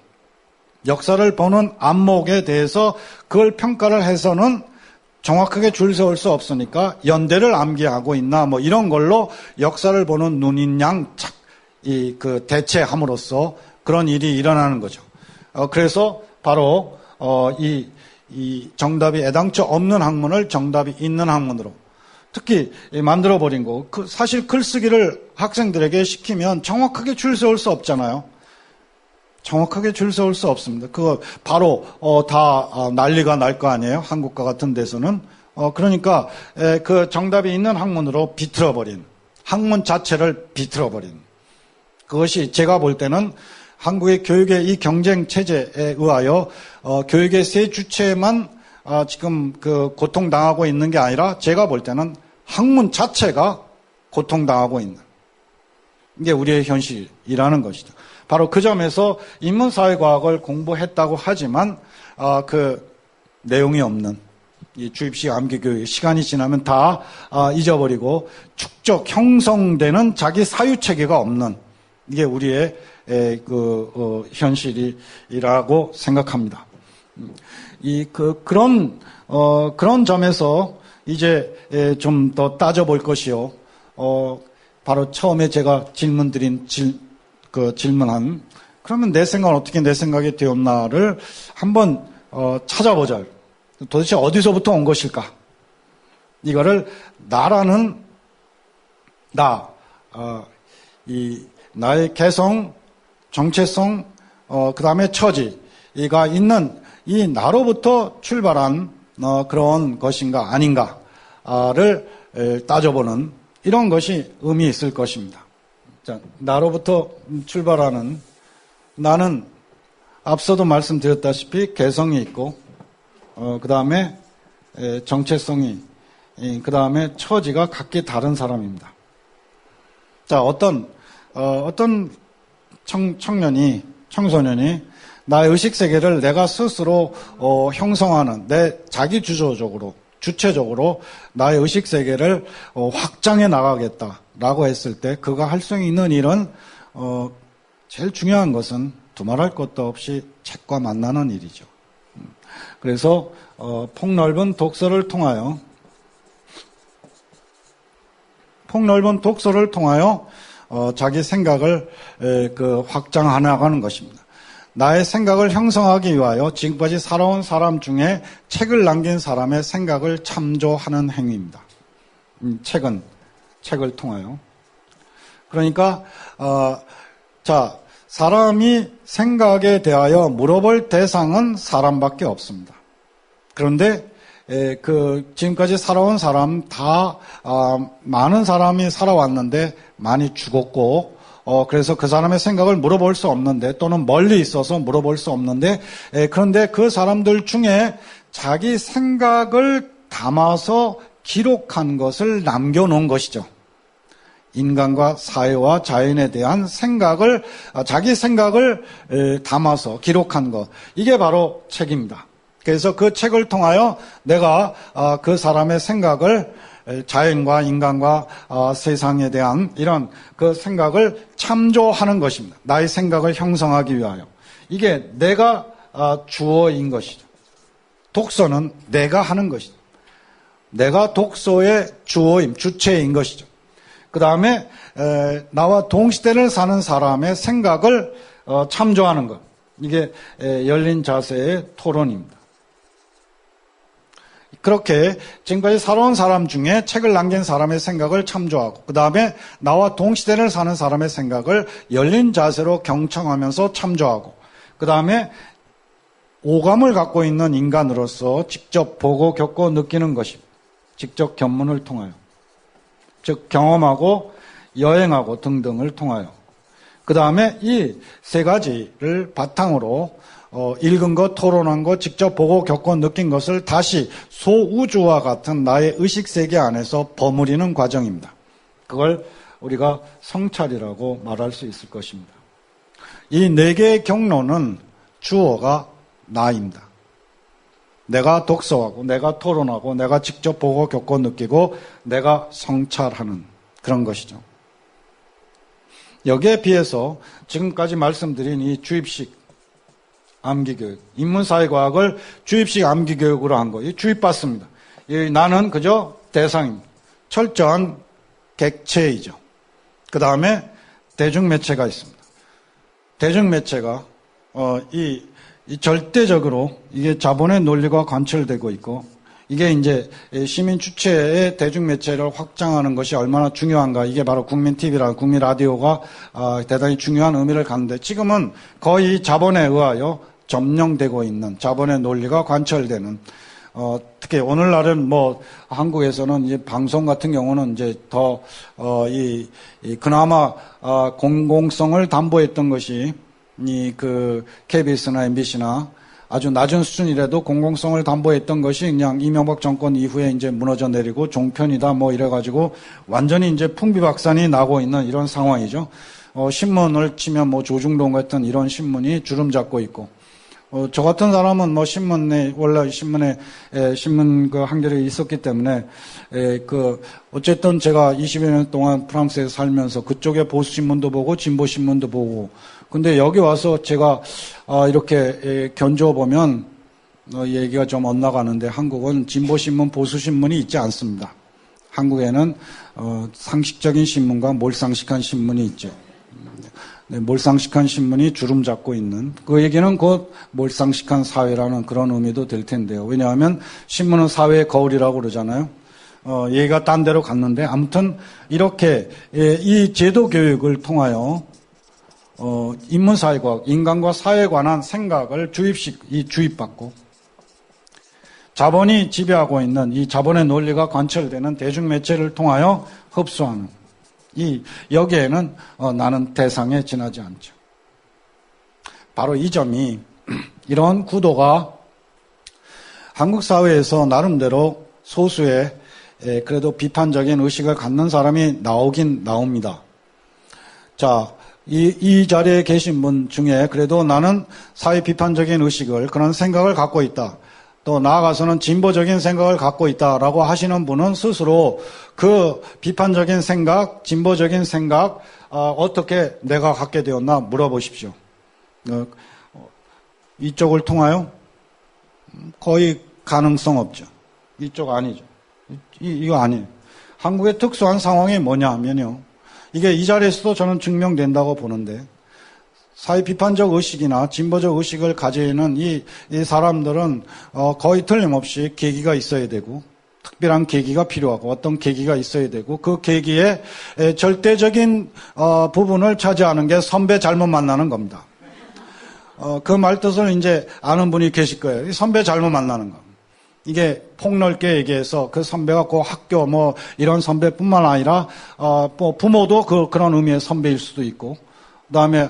C: 역사를 보는 안목에 대해서 그걸 평가를 해서는 정확하게 줄 세울 수 없으니까 연대를 암기하고 있나 뭐 이런 걸로 역사를 보는 눈인 양 대체함으로써 그런 일이 일어나는 거죠. 그래서 바로 이 정답이 애당초 없는 학문을 정답이 있는 학문으로 특히 만들어 버린 거. 사실 글쓰기를 학생들에게 시키면 정확하게 줄 세울 수 없잖아요. 정확하게 줄 세울 수 없습니다. 그거 바로 다 난리가 날 거 아니에요. 한국과 같은 데서는. 그러니까 그 정답이 있는 학문으로 비틀어 버린, 학문 자체를 비틀어 버린, 그것이 제가 볼 때는 한국의 교육의 이 경쟁 체제에 의하여 교육의 세 주체만 지금 그 고통당하고 있는 게 아니라 제가 볼 때는 학문 자체가 고통당하고 있는, 이게 우리의 현실이라는 것이죠. 바로 그 점에서 인문사회과학을 공부했다고 하지만 그 내용이 없는 이 주입식 암기교육, 시간이 지나면 다 잊어버리고 축적 형성되는 자기 사유체계가 없는, 이게 우리의 현실이라고 생각합니다. 그런 점에서 이제 좀 더 따져볼 것이요. 바로 처음에 제가 질문드린 질문한, 그러면 내 생각은 어떻게 내 생각이 되었나를 한번 찾아보자. 도대체 어디서부터 온 것일까? 이거를 나라는 나의 개성, 정체성, 그 다음에 처지가 있는 이 나로부터 출발한 그런 것인가 아닌가를 따져보는 이런 것이 의미 있을 것입니다. 자, 나로부터 출발하는, 나는 앞서도 말씀드렸다시피 개성이 있고, 그 다음에 정체성이, 그 다음에 처지가 각기 다른 사람입니다. 자, 어떤 청소년이 나의 의식세계를 내가 스스로 형성하는, 내 자기 주체적으로 나의 의식세계를 확장해 나가겠다라고 했을 때 그가 할 수 있는 일은 제일 중요한 것은 두말할 것도 없이 책과 만나는 일이죠. 그래서 폭넓은 독서를 통하여 자기 생각을 확장해 나가는 것입니다. 나의 생각을 형성하기 위하여 지금까지 살아온 사람 중에 책을 남긴 사람의 생각을 참조하는 행위입니다. 책을 통하여. 그러니까 사람이 생각에 대하여 물어볼 대상은 사람밖에 없습니다. 그런데 지금까지 살아온 사람 다 많은 사람이 살아왔는데 많이 죽었고, 그래서 그 사람의 생각을 물어볼 수 없는데, 또는 멀리 있어서 물어볼 수 없는데, 그런데 그 사람들 중에 자기 생각을 담아서 기록한 것을 남겨놓은 것이죠. 인간과 사회와 자연에 대한 자기 생각을 담아서 기록한 것. 이게 바로 책입니다. 그래서 그 책을 통하여 내가 그 사람의 생각을, 자연과 인간과 세상에 대한 이런 그 생각을 참조하는 것입니다. 나의 생각을 형성하기 위하여. 이게 내가 주어인 것이죠. 독서는 내가 하는 것이죠. 내가 독서의 주어임, 주체인 것이죠. 그 다음에 나와 동시대를 사는 사람의 생각을 참조하는 것. 이게 열린 자세의 토론입니다. 그렇게 지금까지 살아온 사람 중에 책을 남긴 사람의 생각을 참조하고, 그 다음에 나와 동시대를 사는 사람의 생각을 열린 자세로 경청하면서 참조하고, 그 다음에 오감을 갖고 있는 인간으로서 직접 보고 겪고 느끼는 것입니다. 직접 견문을 통하여. 즉 경험하고 여행하고 등등을 통하여. 그 다음에 이 세 가지를 바탕으로 읽은 것, 토론한 것, 직접 보고 겪고 느낀 것을 다시 소우주와 같은 나의 의식세계 안에서 버무리는 과정입니다. 그걸 우리가 성찰이라고 말할 수 있을 것입니다. 이 네 개의 경로는 주어가 나입니다. 내가 독서하고, 내가 토론하고, 내가 직접 보고 겪고 느끼고, 내가 성찰하는 그런 것이죠. 여기에 비해서 지금까지 말씀드린 이 주입식 암기교육, 인문사회과학을 주입식 암기교육으로 한 거, 이 주입받습니다. 나는 그저 대상입니다. 철저한 객체이죠. 그 다음에 대중매체가 있습니다. 대중매체가 이 절대적으로 이게 자본의 논리가 관철되고 있고, 이게 이제 시민 주체의 대중매체를 확장하는 것이 얼마나 중요한가, 이게 바로 국민TV라는 국민라디오가 대단히 중요한 의미를 갖는데, 지금은 거의 자본에 의하여 점령되고 있는, 자본의 논리가 관철되는, 특히 오늘날은 뭐 한국에서는 이제 방송 같은 경우는 이제 더 그나마 공공성을 담보했던 것이 그 KBS나 MBC나 아주 낮은 수준이라도 공공성을 담보했던 것이 그냥 이명박 정권 이후에 이제 무너져 내리고 종편이다 뭐 이래가지고 완전히 이제 풍비박산이 나고 있는 이런 상황이죠. 신문을 치면 뭐 조중동 같은 이런 신문이 주름 잡고 있고, 저 같은 사람은 뭐 원래 신문 그 한결에 있었기 때문에, 어쨌든 제가 20여 년 동안 프랑스에서 살면서 그쪽에 보수신문도 보고 진보신문도 보고, 근데 여기 와서 제가, 이렇게 견줘보면, 얘기가 좀 엇나가는데 한국은 진보신문, 보수신문이 있지 않습니다. 한국에는, 상식적인 신문과 몰상식한 신문이 있죠. 네, 몰상식한 신문이 주름 잡고 있는, 그 얘기는 곧 몰상식한 사회라는 그런 의미도 될 텐데요. 왜냐하면 신문은 사회의 거울이라고 그러잖아요. 얘기가 딴 데로 갔는데, 아무튼 이렇게 이 제도 교육을 통하여 인문사회과학, 인간과 사회에 관한 생각을 주입받고, 자본이 지배하고 있는 이 자본의 논리가 관철되는 대중매체를 통하여 흡수하는, 여기에는 나는 대상에 지나지 않죠. 바로 이 점이, 이런 구도가 한국 사회에서 나름대로 소수의 그래도 비판적인 의식을 갖는 사람이 나오긴 나옵니다. 자, 이 자리에 계신 분 중에 그래도 나는 사회 비판적인 의식을, 그런 생각을 갖고 있다, 또 나아가서는 진보적인 생각을 갖고 있다라고 하시는 분은 스스로 그 비판적인 생각, 진보적인 생각, 어떻게 내가 갖게 되었나 물어보십시오. 이쪽을 통하여 거의 가능성 없죠. 이쪽 아니죠. 이거 아니에요. 한국의 특수한 상황이 뭐냐 하면요, 이게 이 자리에서도 저는 증명된다고 보는데, 사회 비판적 의식이나 진보적 의식을 가지는 이 사람들은 거의 틀림없이 계기가 있어야 되고, 특별한 계기가 필요하고, 어떤 계기가 있어야 되고, 그 계기의 절대적인 부분을 차지하는 게 선배 잘못 만나는 겁니다. 그 말뜻을 이제 아는 분이 계실 거예요. 선배 잘못 만나는 거. 이게 폭넓게 얘기해서 그 선배가 그 학교 뭐 이런 선배뿐만 아니라 뭐 부모도 그런 의미의 선배일 수도 있고, 그다음에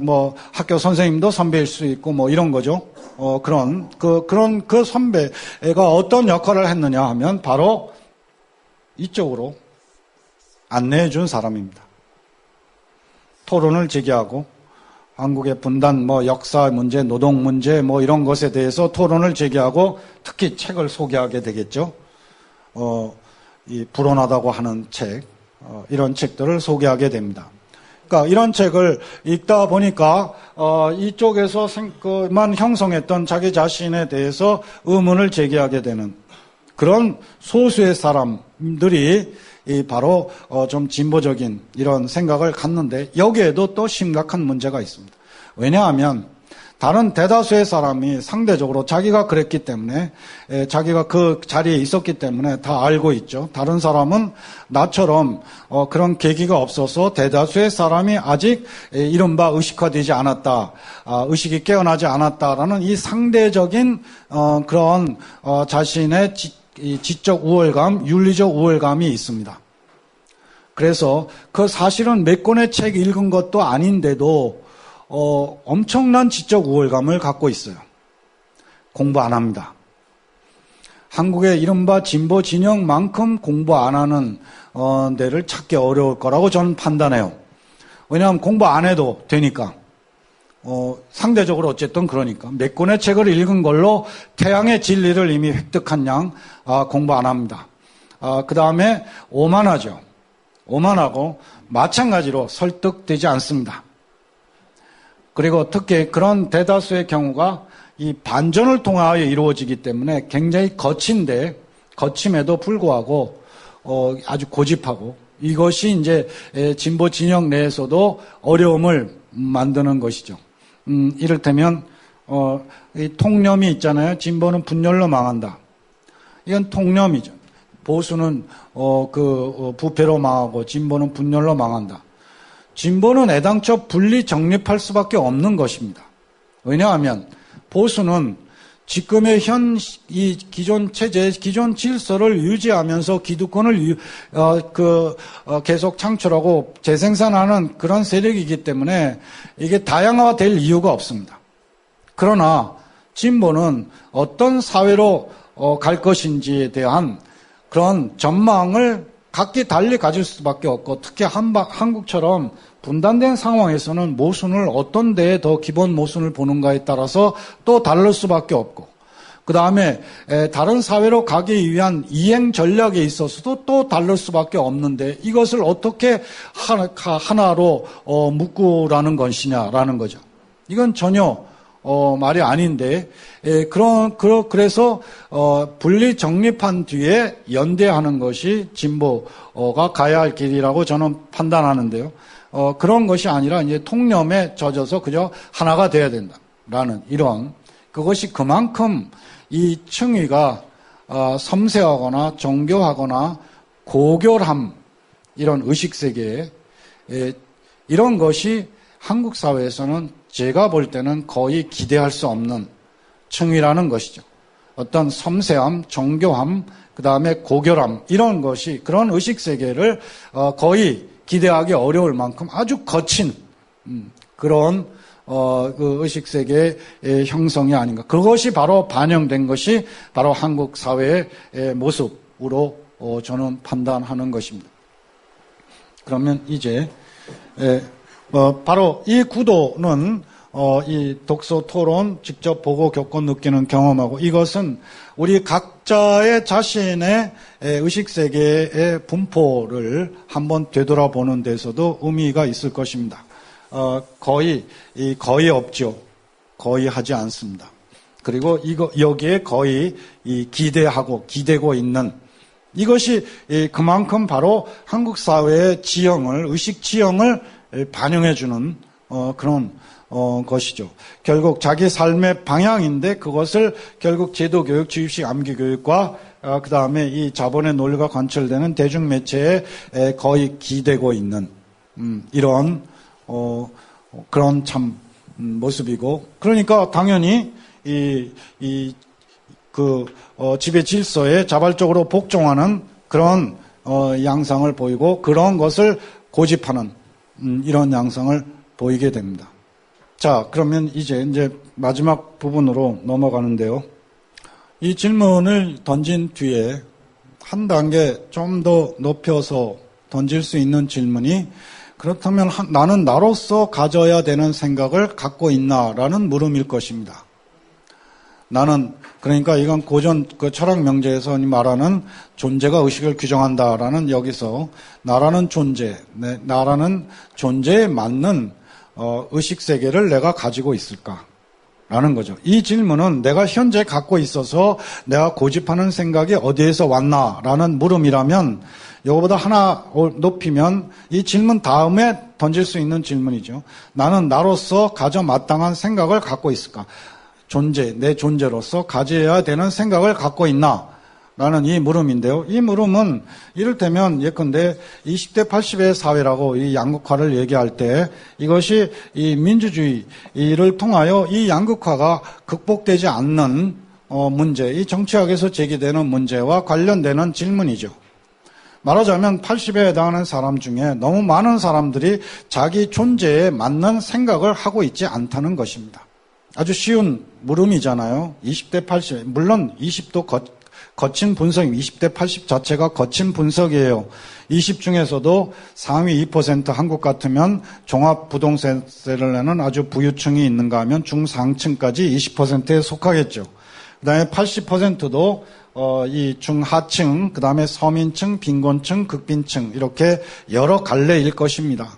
C: 뭐 학교 선생님도 선배일 수 있고 뭐 이런 거죠. 그런 그 선배가 어떤 역할을 했느냐 하면 바로 이쪽으로 안내해 준 사람입니다. 토론을 제기하고, 한국의 분단, 뭐 역사 문제, 노동 문제, 뭐 이런 것에 대해서 토론을 제기하고, 특히 책을 소개하게 되겠죠. 이 불온하다고 하는 책, 이런 책들을 소개하게 됩니다. 그러니까 이런 책을 읽다 보니까 이쪽에서만 형성했던 자기 자신에 대해서 의문을 제기하게 되는 그런 소수의 사람들이 바로 좀 진보적인 이런 생각을 갖는데, 여기에도 또 심각한 문제가 있습니다. 왜냐하면 다른 대다수의 사람이 상대적으로 자기가 그랬기 때문에, 자기가 그 자리에 있었기 때문에 다 알고 있죠. 다른 사람은 나처럼 그런 계기가 없어서 대다수의 사람이 아직 이른바 의식화되지 않았다, 의식이 깨어나지 않았다라는 이 상대적인 그런 자신의 지적 우월감, 윤리적 우월감이 있습니다. 그래서 그 사실은 몇 권의 책 읽은 것도 아닌데도 엄청난 지적 우월감을 갖고 있어요. 공부 안 합니다. 한국의 이른바 진보 진영만큼 공부 안 하는 데를 찾기 어려울 거라고 저는 판단해요. 왜냐하면 공부 안 해도 되니까. 상대적으로 어쨌든 그러니까 몇 권의 책을 읽은 걸로 태양의 진리를 이미 획득한 양 공부 안 합니다. 그 다음에 오만하죠. 오만하고 마찬가지로 설득되지 않습니다. 그리고 특히 그런 대다수의 경우가 이 반전을 통하여 이루어지기 때문에 굉장히 거침에도 불구하고 아주 고집하고 이것이 이제 진보 진영 내에서도 어려움을 만드는 것이죠. 이를테면 이 통념이 있잖아요. 진보는 분열로 망한다. 이건 통념이죠. 보수는 부패로 망하고 진보는 분열로 망한다. 진보는 애당초 분리 정립할 수밖에 없는 것입니다. 왜냐하면 보수는 지금의 이 기존 체제, 기존 질서를 유지하면서 기득권을 계속 창출하고 재생산하는 그런 세력이기 때문에 이게 다양화될 이유가 없습니다. 그러나 진보는 어떤 사회로 갈 것인지에 대한 그런 전망을 각기 달리 가질 수밖에 없고, 특히 한국처럼 분단된 상황에서는 모순을 어떤 데에 더 기본 모순을 보는가에 따라서 또 다를 수밖에 없고, 그 다음에 다른 사회로 가기 위한 이행 전략에 있어서도 또 다를 수밖에 없는데, 이것을 어떻게 하나로 묶으라는 것이냐라는 거죠. 이건 전혀 말이 아닌데, 그래서 분리 정립한 뒤에 연대하는 것이 진보가 가야 할 길이라고 저는 판단하는데요. 그런 것이 아니라 이제 통념에 젖어서 그저 하나가 돼야 된다라는 이런, 그것이 그만큼 이 층위가 섬세하거나 정교하거나 고결함, 이런 의식세계에 이런 것이 한국 사회에서는 제가 볼 때는 거의 기대할 수 없는 층위라는 것이죠. 어떤 섬세함, 정교함, 그 다음에 고결함, 이런 것이, 그런 의식세계를 거의 기대하기 어려울 만큼 아주 거친 그런 그 의식세계의 형성이 아닌가. 그것이 바로 반영된 것이 바로 한국 사회의 모습으로 저는 판단하는 것입니다. 그러면 이제 바로 이 구도는 이 독서 토론 직접 보고 겪고 느끼는 경험하고, 이것은 우리 각자의 자신의 의식세계의 분포를 한번 되돌아보는 데서도 의미가 있을 것입니다. 거의 없죠. 거의 하지 않습니다. 그리고 여기에 거의 기대고 있는, 이것이 그만큼 바로 한국 사회의 지형을, 의식 지형을 반영해주는 그런 것이죠. 결국 자기 삶의 방향인데, 그것을 결국 제도교육, 주입식 암기교육과 그 다음에 이 자본의 논리가 관철되는 대중매체에 거의 기대고 있는 이런 그런 참 모습이고, 그러니까 당연히 지배 질서에 자발적으로 복종하는 그런 양상을 보이고, 그런 것을 고집하는 이런 양상을 보이게 됩니다. 자, 그러면 이제 마지막 부분으로 넘어가는데요. 이 질문을 던진 뒤에 한 단계 좀 더 높여서 던질 수 있는 질문이, 그렇다면 나는 나로서 가져야 되는 생각을 갖고 있나라는 물음일 것입니다. 나는, 그러니까 이건 고전 그 철학 명제에서 말하는 존재가 의식을 규정한다라는, 여기서 나라는 존재, 나라는 존재에 맞는 의식 세계를 내가 가지고 있을까라는 거죠. 이 질문은 내가 현재 갖고 있어서 내가 고집하는 생각이 어디에서 왔나라는 물음이라면, 이거보다 하나 높이면 이 질문 다음에 던질 수 있는 질문이죠. 나는 나로서 가져 마땅한 생각을 갖고 있을까? 내 존재로서 가져야 되는 생각을 갖고 있나? 라는 이 물음인데요. 이 물음은 이를테면 예컨대 20대 80의 사회라고 이 양극화를 얘기할 때, 이것이 이 민주주의를 통하여 이 양극화가 극복되지 않는 문제, 이 정치학에서 제기되는 문제와 관련되는 질문이죠. 말하자면 80에 해당하는 사람 중에 너무 많은 사람들이 자기 존재에 맞는 생각을 하고 있지 않다는 것입니다. 아주 쉬운 물음이잖아요. 20대 80, 물론 20도 거친 분석, 20대 80 자체가 거친 분석이에요. 20 중에서도 상위 2% 한국 같으면 종합부동산세를 내는 아주 부유층이 있는가 하면 중상층까지 20%에 속하겠죠. 그 다음에 80%도 이 중하층, 그 다음에 서민층, 빈곤층, 극빈층 이렇게 여러 갈래일 것입니다.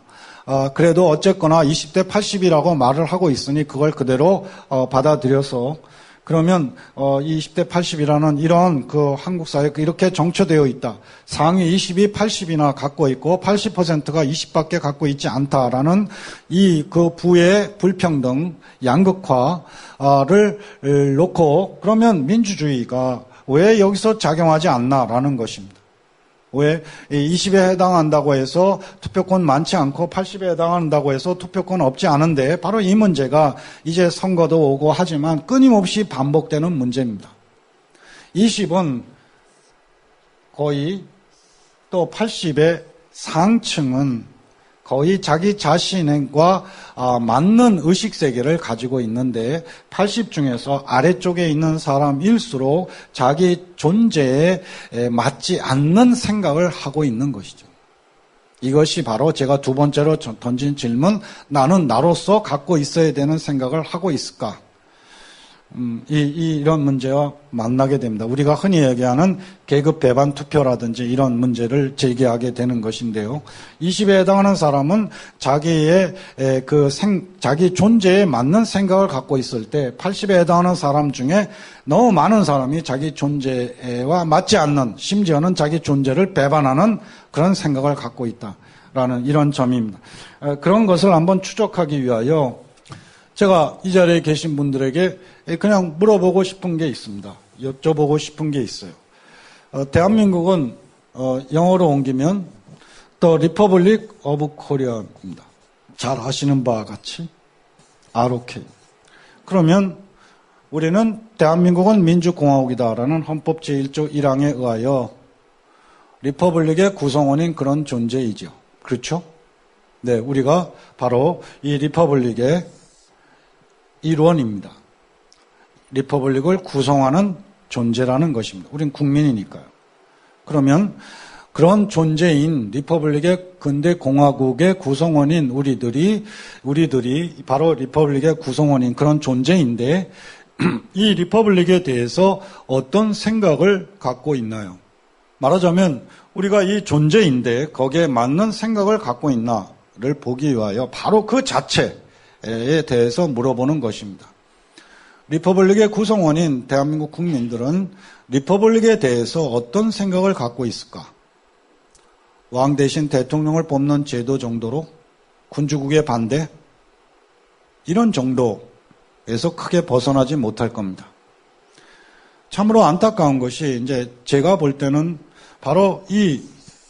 C: 그래도 어쨌거나 20대 80이라고 말을 하고 있으니 그걸 그대로 받아들여서 그러면 20대 80이라는 이런 그 한국 사회에 이렇게 정초되어 있다. 상위 20이 80이나 갖고 있고 80%가 20밖에 갖고 있지 않다라는 이 그 부의 불평등, 양극화를 놓고 그러면 민주주의가 왜 여기서 작용하지 않나라는 것입니다. 왜 20에 해당한다고 해서 투표권 많지 않고 80에 해당한다고 해서 투표권 없지 않은데 바로 이 문제가 이제 선거도 오고 하지만 끊임없이 반복되는 문제입니다. 20은 거의 또 80의 상층은 거의 자기 자신과 맞는 의식세계를 가지고 있는데 80 중에서 아래쪽에 있는 사람일수록 자기 존재에 맞지 않는 생각을 하고 있는 것이죠. 이것이 바로 제가 두 번째로 던진 질문, 나는 나로서 갖고 있어야 되는 생각을 하고 있을까? 이런 문제와 만나게 됩니다. 우리가 흔히 얘기하는 계급 배반 투표라든지 이런 문제를 제기하게 되는 것인데요. 20에 해당하는 사람은 자기의 자기 존재에 맞는 생각을 갖고 있을 때 80에 해당하는 사람 중에 너무 많은 사람이 자기 존재와 맞지 않는, 심지어는 자기 존재를 배반하는 그런 생각을 갖고 있다라는 이런 점입니다. 그런 것을 한번 추적하기 위하여 제가 이 자리에 계신 분들에게 그냥 물어보고 싶은 게 있습니다. 여쭤보고 싶은 게 있어요. 대한민국은 영어로 옮기면 The Republic of Korea입니다. 잘 아시는 바와 같이 ROK. 그러면 우리는 대한민국은 민주공화국이다라는 헌법 제1조 1항에 의하여 리퍼블릭의 구성원인 그런 존재이죠. 그렇죠? 네, 우리가 바로 이 리퍼블릭의 일원입니다. 리퍼블릭을 구성하는 존재라는 것입니다. 우린 국민이니까요. 그러면 그런 존재인 리퍼블릭의 근대 공화국의 구성원인 우리들이 바로 리퍼블릭의 구성원인 그런 존재인데 이 리퍼블릭에 대해서 어떤 생각을 갖고 있나요? 말하자면 우리가 이 존재인데 거기에 맞는 생각을 갖고 있나를 보기 위하여 바로 그 자체에 대해서 물어보는 것입니다. 리퍼블릭의 구성원인 대한민국 국민들은 리퍼블릭에 대해서 어떤 생각을 갖고 있을까? 왕 대신 대통령을 뽑는 제도 정도로? 군주국의 반대? 이런 정도에서 크게 벗어나지 못할 겁니다. 참으로 안타까운 것이 이제 제가 볼 때는 바로 이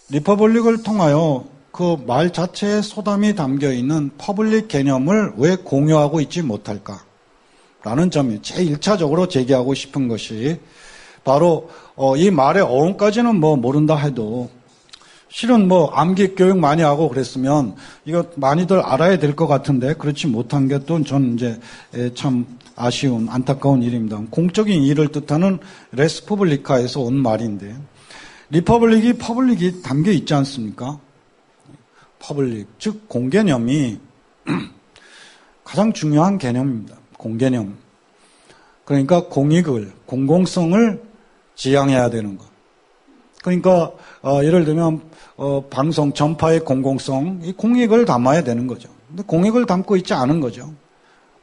C: 리퍼블릭을 통하여 그 말 자체에 소담이 담겨 있는 퍼블릭 개념을 왜 공유하고 있지 못할까? 라는 점이 제일 1차적으로 제기하고 싶은 것이 바로 이 말의 어원까지는 뭐 모른다 해도 실은 뭐 암기 교육 많이 하고 그랬으면 이거 많이들 알아야 될 것 같은데 그렇지 못한 게 또 전 이제 참 아쉬운 안타까운 일입니다. 공적인 일을 뜻하는 레스푸블리카에서 온 말인데 리퍼블릭이 퍼블릭이 담겨 있지 않습니까? 퍼블릭 즉 공개념이 가장 중요한 개념입니다. 공개념. 그러니까 공익을, 공공성을 지향해야 되는 것. 그러니까 예를 들면 방송 전파의 공공성, 이 공익을 담아야 되는 거죠. 근데 공익을 담고 있지 않은 거죠.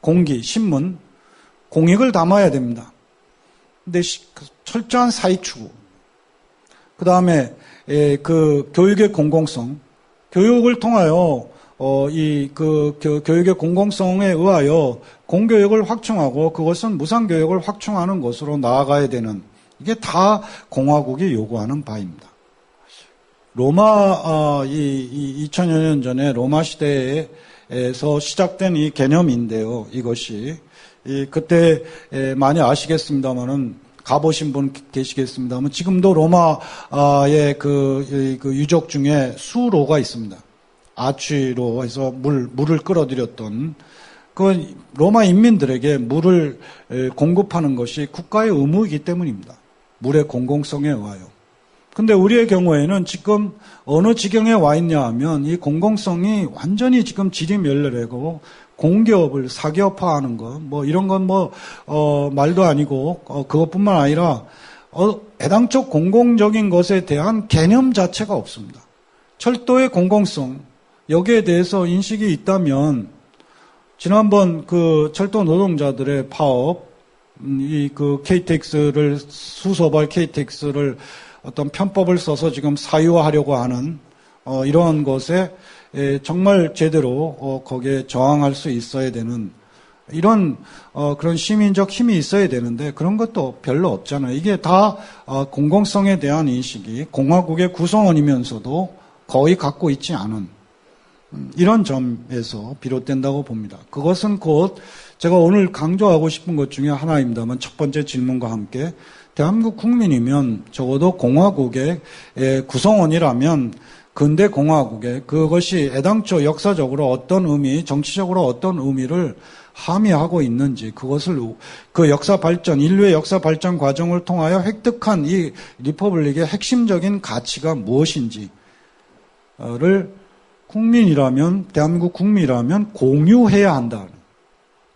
C: 공기, 신문, 공익을 담아야 됩니다. 근데 철저한 사익 추구. 그 다음에 그 교육의 공공성, 교육을 통하여 교육의 공공성에 의하여 공교육을 확충하고 그것은 무상교육을 확충하는 것으로 나아가야 되는 이게 다 공화국이 요구하는 바입니다. 로마, 2000여 년 전에 로마 시대에서 시작된 이 개념인데요. 이것이, 그때 많이 아시겠습니다만은 가보신 분 계시겠습니다만 지금도 로마의 그 유적 중에 수로가 있습니다. 아취로 해서 물을 끌어들였던 그 로마 인민들에게 물을 공급하는 것이 국가의 의무이기 때문입니다. 물의 공공성에 의하여. 근데 우리의 경우에는 지금 어느 지경에 와 있냐 하면 이 공공성이 완전히 지금 지리멸렬하고 공기업을 사기업화하는 것, 뭐 이런 건 말도 아니고, 그것뿐만 아니라, 애당초 공공적인 것에 대한 개념 자체가 없습니다. 철도의 공공성, 여기에 대해서 인식이 있다면, 지난번 그 철도 노동자들의 파업, KTX를, 수소발 KTX를 어떤 편법을 써서 지금 사유화하려고 하는, 이러한 것에 정말 제대로 거기에 저항할 수 있어야 되는 이런 그런 시민적 힘이 있어야 되는데 그런 것도 별로 없잖아요. 이게 다 공공성에 대한 인식이 공화국의 구성원이면서도 거의 갖고 있지 않은 이런 점에서 비롯된다고 봅니다. 그것은 곧 제가 오늘 강조하고 싶은 것 중에 하나입니다만 첫 번째 질문과 함께 대한민국 국민이면 적어도 공화국의 구성원이라면 근대 공화국에 그것이 애당초 역사적으로 어떤 의미, 정치적으로 어떤 의미를 함의하고 있는지 그것을 그 역사 발전, 인류의 역사 발전 과정을 통하여 획득한 이 리퍼블릭의 핵심적인 가치가 무엇인지를 국민이라면, 대한민국 국민이라면 공유해야 한다.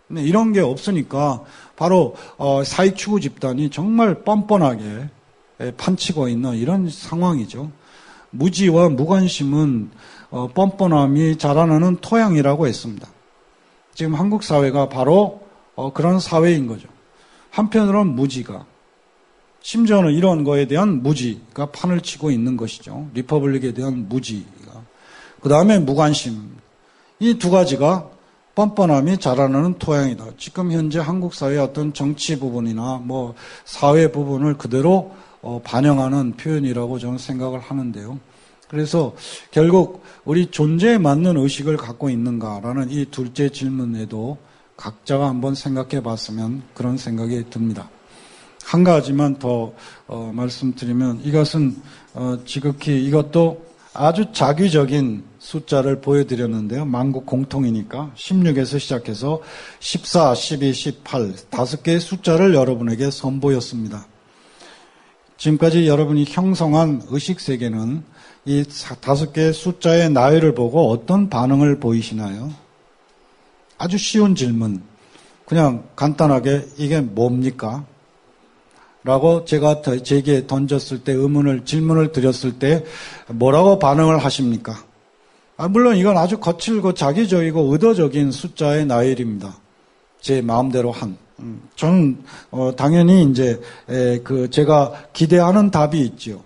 C: 이런 게 없으니까 바로 사익추구 집단이 정말 뻔뻔하게 판치고 있는 이런 상황이죠. 무지와 무관심은 뻔뻔함이 자라나는 토양이라고 했습니다. 지금 한국 사회가 바로 그런 사회인 거죠. 한편으로는 무지가, 심지어는 이런 거에 대한 무지가 판을 치고 있는 것이죠. 리퍼블릭에 대한 무지가. 그 다음에 무관심. 이 두 가지가 뻔뻔함이 자라나는 토양이다. 지금 현재 한국 사회의 어떤 정치 부분이나 사회 부분을 그대로 반영하는 표현이라고 저는 생각을 하는데요. 그래서 결국 우리 존재에 맞는 의식을 갖고 있는가라는 이 둘째 질문에도 각자가 한번 생각해 봤으면 그런 생각이 듭니다. 한 가지만 더 말씀드리면 이것은 지극히 이것도 아주 자기적인 숫자를 보여드렸는데요. 만국 공통이니까 16에서 시작해서 14, 12, 18 5개의 숫자를 여러분에게 선보였습니다. 지금까지 여러분이 형성한 의식세계는 이 5개의 숫자의 나열을 보고 어떤 반응을 보이시나요? 아주 쉬운 질문. 그냥 간단하게 이게 뭡니까? 라고 제가 제게 던졌을 때 질문을 드렸을 때 뭐라고 반응을 하십니까? 물론 이건 아주 거칠고 자기적이고 의도적인 숫자의 나열입니다. 제 마음대로 한. 저는 당연히 이제 제가 기대하는 답이 있지요.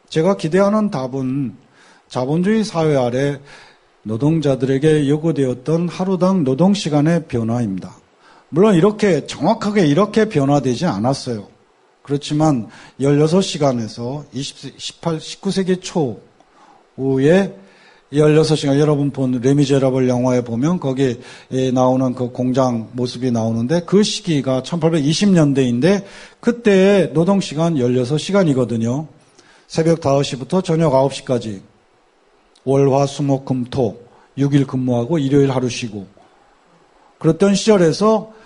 C: 제가 기대하는 답은 자본주의 사회 아래 노동자들에게 요구되었던 하루당 노동시간의 변화입니다. 물론 이렇게 정확하게 이렇게 변화되지 않았어요. 그렇지만 16시간에서 19세기 초에 16시간, 여러분 본 레미제라블 영화에 보면 거기에 나오는 그 공장 모습이 나오는데 그 시기가 1820년대인데 그때의 노동시간 16시간이거든요. 새벽 5시부터 저녁 9시까지 월, 화, 수, 목, 금, 토 6일 근무하고 일요일 하루 쉬고 그랬던 시절에서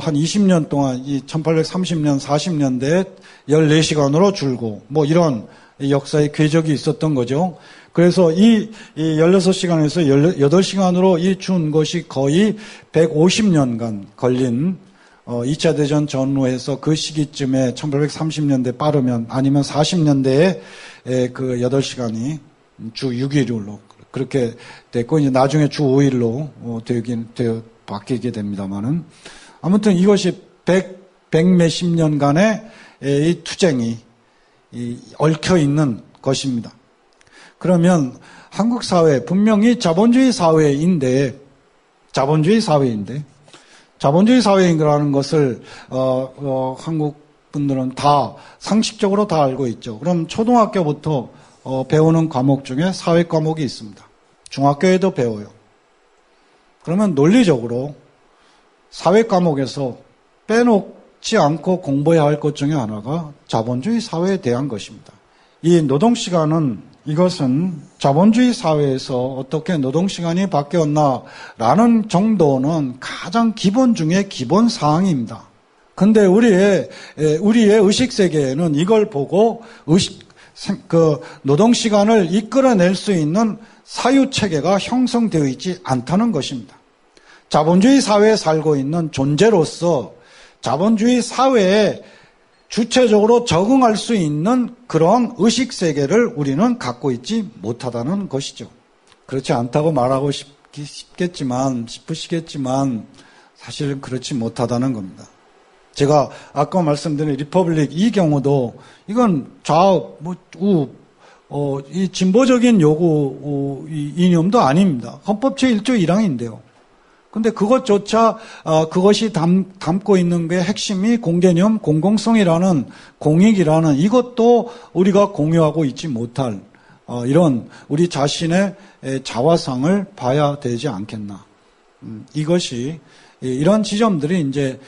C: 한 20년 동안 이 1830년, 40년대에 14시간으로 줄고 이런 역사의 궤적이 있었던 거죠. 그래서 이 16시간에서 18시간으로 이 준 것이 거의 150년간 걸린 2차 대전 전후에서 그 시기쯤에 1830년대 빠르면 아니면 40년대에 그 8시간이 주 6일로 그렇게 됐고 이제 나중에 주 5일로 바뀌게 됩니다만은 아무튼 이것이 100몇십 년간의 이 투쟁이 얽혀 있는 것입니다. 그러면 한국 사회 분명히 자본주의 사회인데 자본주의 사회인거라는 것을 한국 분들은 다 상식적으로 다 알고 있죠. 그럼 초등학교부터 배우는 과목 중에 사회 과목이 있습니다. 중학교에도 배워요. 그러면 논리적으로 사회 과목에서 빼놓지 않고 공부해야 할 것 중에 하나가 자본주의 사회에 대한 것입니다. 이 노동시간은 이것은 자본주의 사회에서 어떻게 노동시간이 바뀌었나라는 정도는 가장 기본 중에 기본 사항입니다. 근데 우리의 의식 세계에는 이걸 보고 노동 시간을 이끌어낼 수 있는 사유 체계가 형성되어 있지 않다는 것입니다. 자본주의 사회에 살고 있는 존재로서 자본주의 사회에 주체적으로 적응할 수 있는 그런 의식 세계를 우리는 갖고 있지 못하다는 것이죠. 그렇지 않다고 말하고 싶으시겠지만 사실은 그렇지 못하다는 겁니다. 제가 아까 말씀드린 리퍼블릭 이 경우도 이건 좌우, 이 진보적인 요구 이념도 아닙니다. 헌법 제1조 1항인데요. 근데 그것조차 그것이 담고 있는 게 핵심이 공개념, 공공성이라는 공익이라는 이것도 우리가 공유하고 있지 못할 이런 우리 자신의 자화상을 봐야 되지 않겠나. 이것이 이런 지점들이 이제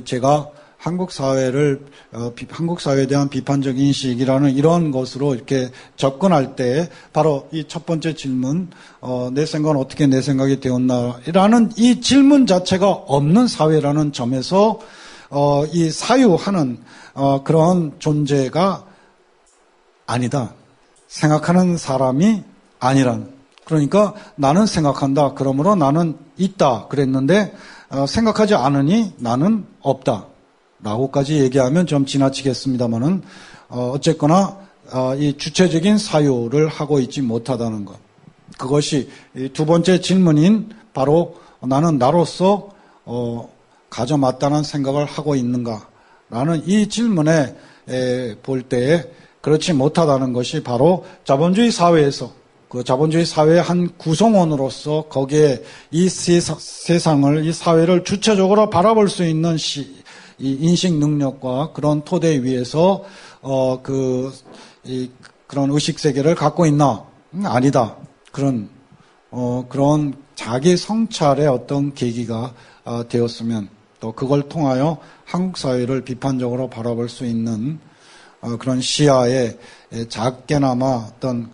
C: 제가 한국 사회에 대한 비판적 인식이라는 이런 것으로 이렇게 접근할 때 바로 이 첫 번째 질문, 내 생각은 어떻게 내 생각이 되었나라는 이 질문 자체가 없는 사회라는 점에서 이 사유하는 그런 존재가 아니다. 생각하는 사람이 아니란. 그러니까 나는 생각한다. 그러므로 나는 있다. 그랬는데 생각하지 않으니 나는 없다. 라고까지 얘기하면 좀 지나치겠습니다만은 어쨌거나 이 주체적인 사유를 하고 있지 못하다는 것. 그것이 두 번째 질문인 바로 나는 나로서 가져맞다는 생각을 하고 있는가라는 이 질문에 볼 때에 그렇지 못하다는 것이 바로 자본주의 사회에서 그 자본주의 사회의 한 구성원으로서 거기에 이 세상을 이 사회를 주체적으로 바라볼 수 있는 이 인식 능력과 그런 토대 위에서 그런 의식 세계를 갖고 있나? 아니다. 그런 자기 성찰의 어떤 계기가 되었으면 또 그걸 통하여 한국 사회를 비판적으로 바라볼 수 있는 그런 시야에 작게나마 어떤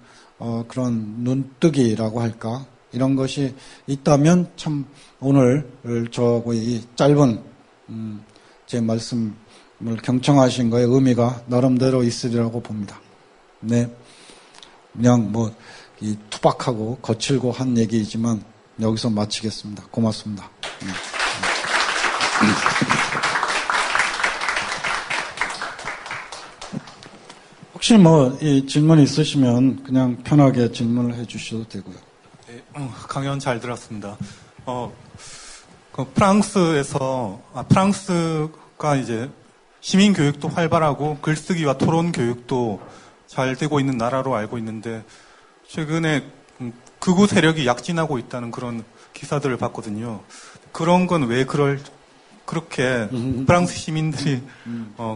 C: 그런 눈뜨기라고 할까? 이런 것이 있다면 참 오늘 이 짧은 제 말씀을 경청하신 거에 의미가 나름대로 있으리라고 봅니다. 네. 그냥 이 투박하고 거칠고 한 얘기이지만 여기서 마치겠습니다. 고맙습니다. 혹시 이 질문 있으시면 그냥 편하게 질문을 해 주셔도 되고요.
D: 네, 강연 잘 들었습니다. 프랑스가 이제 시민 교육도 활발하고 글쓰기와 토론 교육도 잘 되고 있는 나라로 알고 있는데 최근에 극우 세력이 약진하고 있다는 그런 기사들을 봤거든요. 그런 건 왜 그렇게 프랑스 시민들이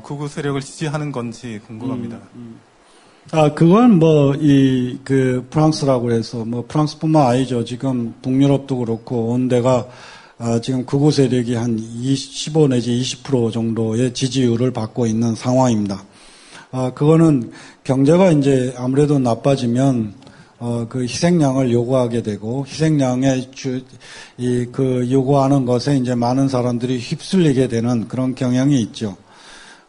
D: 극우 세력을 지지하는 건지 궁금합니다.
C: 그건 프랑스라고 해서 프랑스뿐만 아니죠. 지금 북유럽도 그렇고 온 데가 지금 극우 세력이 한 15 내지 20% 정도의 지지율을 받고 있는 상황입니다. 그거는 경제가 이제 아무래도 나빠지면 그 희생양을 요구하게 되고 희생양의 요구하는 것에 이제 많은 사람들이 휩쓸리게 되는 그런 경향이 있죠.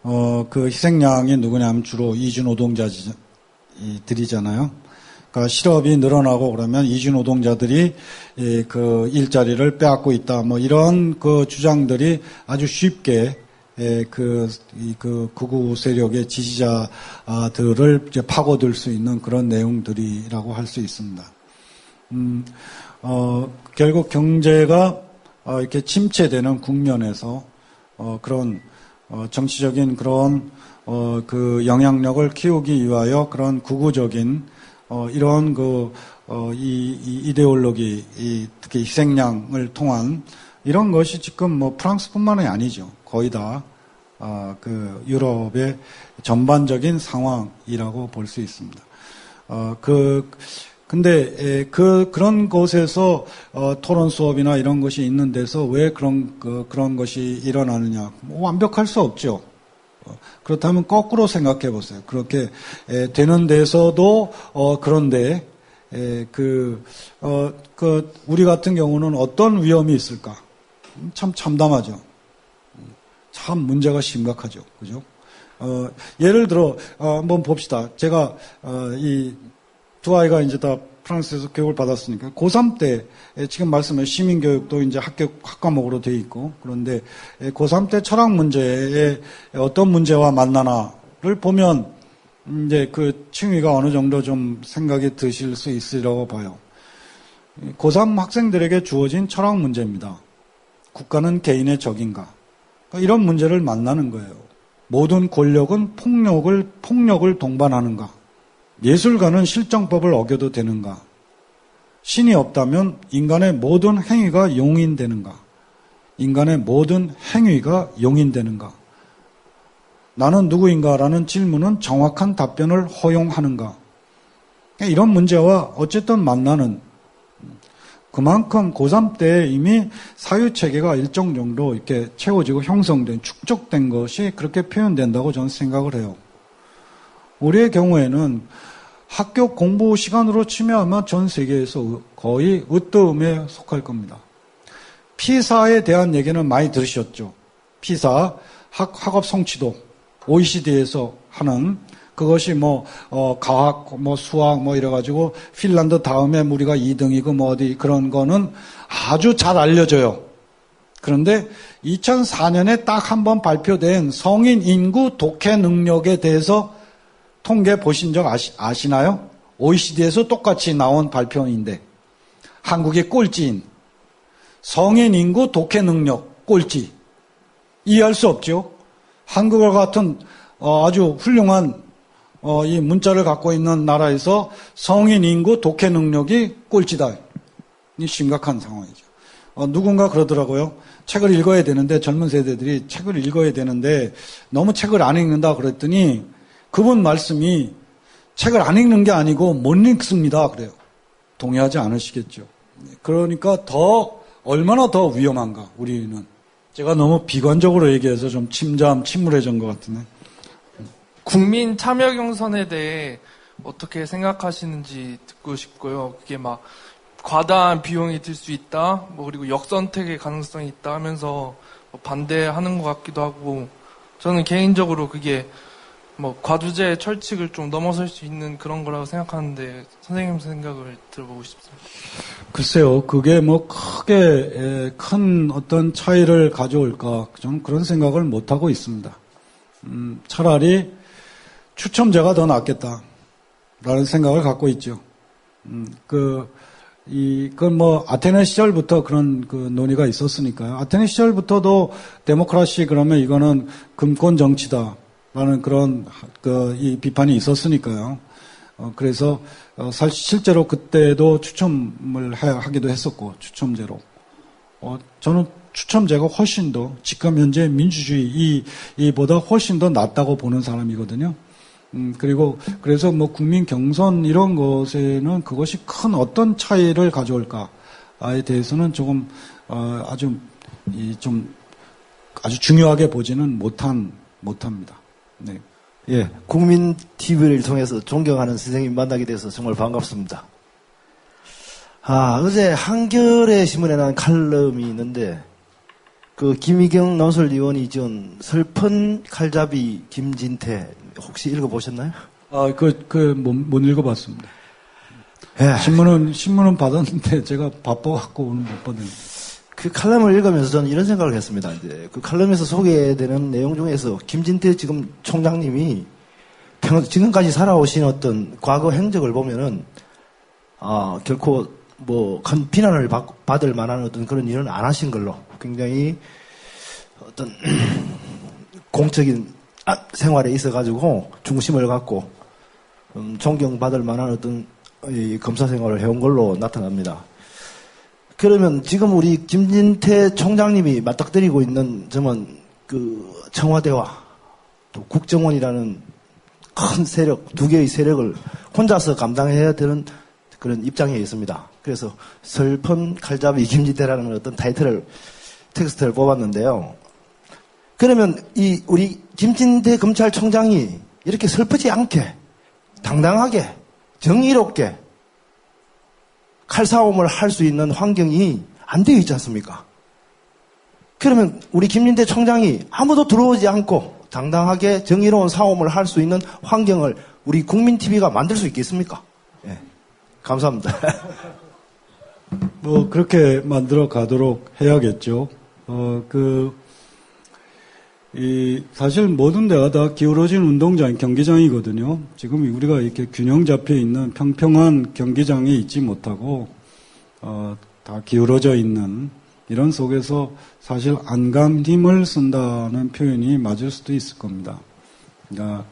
C: 그 희생양이 누구냐면 주로 이주 노동자들이잖아요. 그러니까 실업이 늘어나고 그러면 이주 노동자들이 그 일자리를 빼앗고 있다. 이런 그 주장들이 아주 쉽게 극우 세력의 지지자들을 이제 파고들 수 있는 그런 내용들이라고 할 수 있습니다. 결국 경제가 이렇게 침체되는 국면에서 그런 정치적인 그런 그 영향력을 키우기 위하여 그런 극우적인 이런 이 이데올로기, 특히 희생양을 통한 이런 것이 지금 프랑스뿐만이 아니죠. 거의 다 유럽의 전반적인 상황이라고 볼 수 있습니다. 근데 그런 곳에서 토론 수업이나 이런 것이 있는 데서 왜 그런 것이 일어나느냐? 완벽할 수 없죠. 그렇다면 거꾸로 생각해 보세요. 그렇게 되는 데서도 그런데 우리 같은 경우는 어떤 위험이 있을까? 참 참담하죠. 참 문제가 심각하죠. 그죠? 예를 들어, 한번 봅시다. 제가, 이 두 아이가 이제 다 프랑스에서 교육을 받았으니까, 고3 때, 지금 말씀하신 시민교육도 이제 학과목으로 돼 있고, 그런데 고3 때 철학 문제에 어떤 문제와 만나나를 보면, 이제 그 칭의가 어느 정도 좀 생각이 드실 수 있으리라고 봐요. 고3 학생들에게 주어진 철학 문제입니다. 국가는 개인의 적인가? 그러니까 이런 문제를 만나는 거예요. 모든 권력은 폭력을 동반하는가? 예술가는 실정법을 어겨도 되는가? 신이 없다면 인간의 모든 행위가 용인되는가? 인간의 모든 행위가 용인되는가? 나는 누구인가라는 질문은 정확한 답변을 허용하는가? 이런 문제와 어쨌든 만나는, 그만큼 고3 때 이미 사유체계가 일정 정도 이렇게 채워지고 형성된, 축적된 것이 그렇게 표현된다고 저는 생각을 해요. 우리의 경우에는 학교 공부 시간으로 치면 아마 전 세계에서 거의 으뜸에 속할 겁니다. 피사에 대한 얘기는 많이 들으셨죠. 피사, 학업 성취도, OECD에서 하는 그것이 과학, 수학, 이래가지고, 핀란드 다음에 우리가 2등이고, 어디, 그런 거는 아주 잘 알려져요. 그런데 2004년에 딱 한 번 발표된 성인 인구 독해 능력에 대해서 통계 보신 적 아시나요? OECD에서 똑같이 나온 발표인데, 한국이 꼴찌인 성인 인구 독해 능력 꼴찌. 이해할 수 없죠? 한국과 같은 아주 훌륭한 이 문자를 갖고 있는 나라에서 성인 인구 독해 능력이 꼴찌다. 이 심각한 상황이죠. 누군가 그러더라고요. 책을 읽어야 되는데, 젊은 세대들이 책을 읽어야 되는데 너무 책을 안 읽는다 그랬더니 그분 말씀이 책을 안 읽는 게 아니고 못 읽습니다. 그래요. 동의하지 않으시겠죠. 그러니까 얼마나 더 위험한가, 우리는. 제가 너무 비관적으로 얘기해서 좀 침울해진 것 같은데.
E: 국민 참여 경선에 대해 어떻게 생각하시는지 듣고 싶고요. 그게 막 과다한 비용이 들 수 있다, 그리고 역선택의 가능성이 있다 하면서 반대하는 것 같기도 하고, 저는 개인적으로 그게 과두제 철칙을 좀 넘어설 수 있는 그런 거라고 생각하는데, 선생님 생각을 들어보고 싶습니다.
C: 글쎄요, 그게 크게 큰 어떤 차이를 가져올까, 좀 그런 생각을 못하고 있습니다. 차라리 추첨제가 더 낫겠다라는 생각을 갖고 있죠. 아테네 시절부터 그런 논의가 있었으니까요. 아테네 시절부터도 데모크라시 그러면 이거는 금권 정치다라는 그런 이 비판이 있었으니까요. 그래서 실제로 그때도 추첨을 하기도 했었고, 추첨제로. 저는 추첨제가 훨씬 더 지금 현재 민주주의보다 훨씬 더 낫다고 보는 사람이거든요. 그래서 국민 경선 이런 것에는 그것이 큰 어떤 차이를 가져올까에 대해서는 조금 아주 중요하게 보지는 못합니다. 네.
F: 예, 국민 TV를 통해서 존경하는 선생님 만나게 돼서 정말 반갑습니다. 어제 한겨레 신문에 나온 칼럼이 있는데, 김희경 논설위원이 지은 슬픈 칼잡이 김진태 혹시 읽어보셨나요?
C: 못 읽어봤습니다.
F: 예.
C: 신문은 받았는데 제가 바빠갖고 오늘 못 받았는데.
F: 그 칼럼을 읽으면서 저는 이런 생각을 했습니다. 이제 그 칼럼에서 소개되는 내용 중에서 김진태 지금 총장님이 지금까지 살아오신 어떤 과거 행적을 보면은, 결코 큰 비난을 받을 만한 어떤 그런 일은 안 하신 걸로, 굉장히 어떤 공적인 생활에 있어가지고 중심을 갖고 존경받을 만한 어떤 검사 생활을 해온 걸로 나타납니다. 그러면 지금 우리 김진태 총장님이 맞닥뜨리고 있는 점은 청와대와 또 국정원이라는 큰 세력, 두 개의 세력을 혼자서 감당해야 되는 그런 입장에 있습니다. 그래서 슬픈 칼잡이 김진태라는 어떤 텍스트를 뽑았는데요. 그러면 우리 김진태 검찰총장이 이렇게 슬프지 않게 당당하게 정의롭게 칼싸움을 할 수 있는 환경이 안 되어 있지 않습니까? 그러면 우리 김진태 총장이 아무도 들어오지 않고 당당하게 정의로운 사업을 할 수 있는 환경을 우리 국민TV가 만들 수 있겠습니까? 예. 감사합니다.
B: 뭐 그렇게 만들어 가도록 해야겠죠. 사실 모든 데가 다 기울어진 운동장, 경기장이거든요. 지금 우리가 이렇게 균형 잡혀 있는 평평한 경기장에 있지 못하고, 다 기울어져 있는 이런 속에서 사실 안감 힘을 쓴다는 표현이 맞을 수도 있을 겁니다. 그러니까,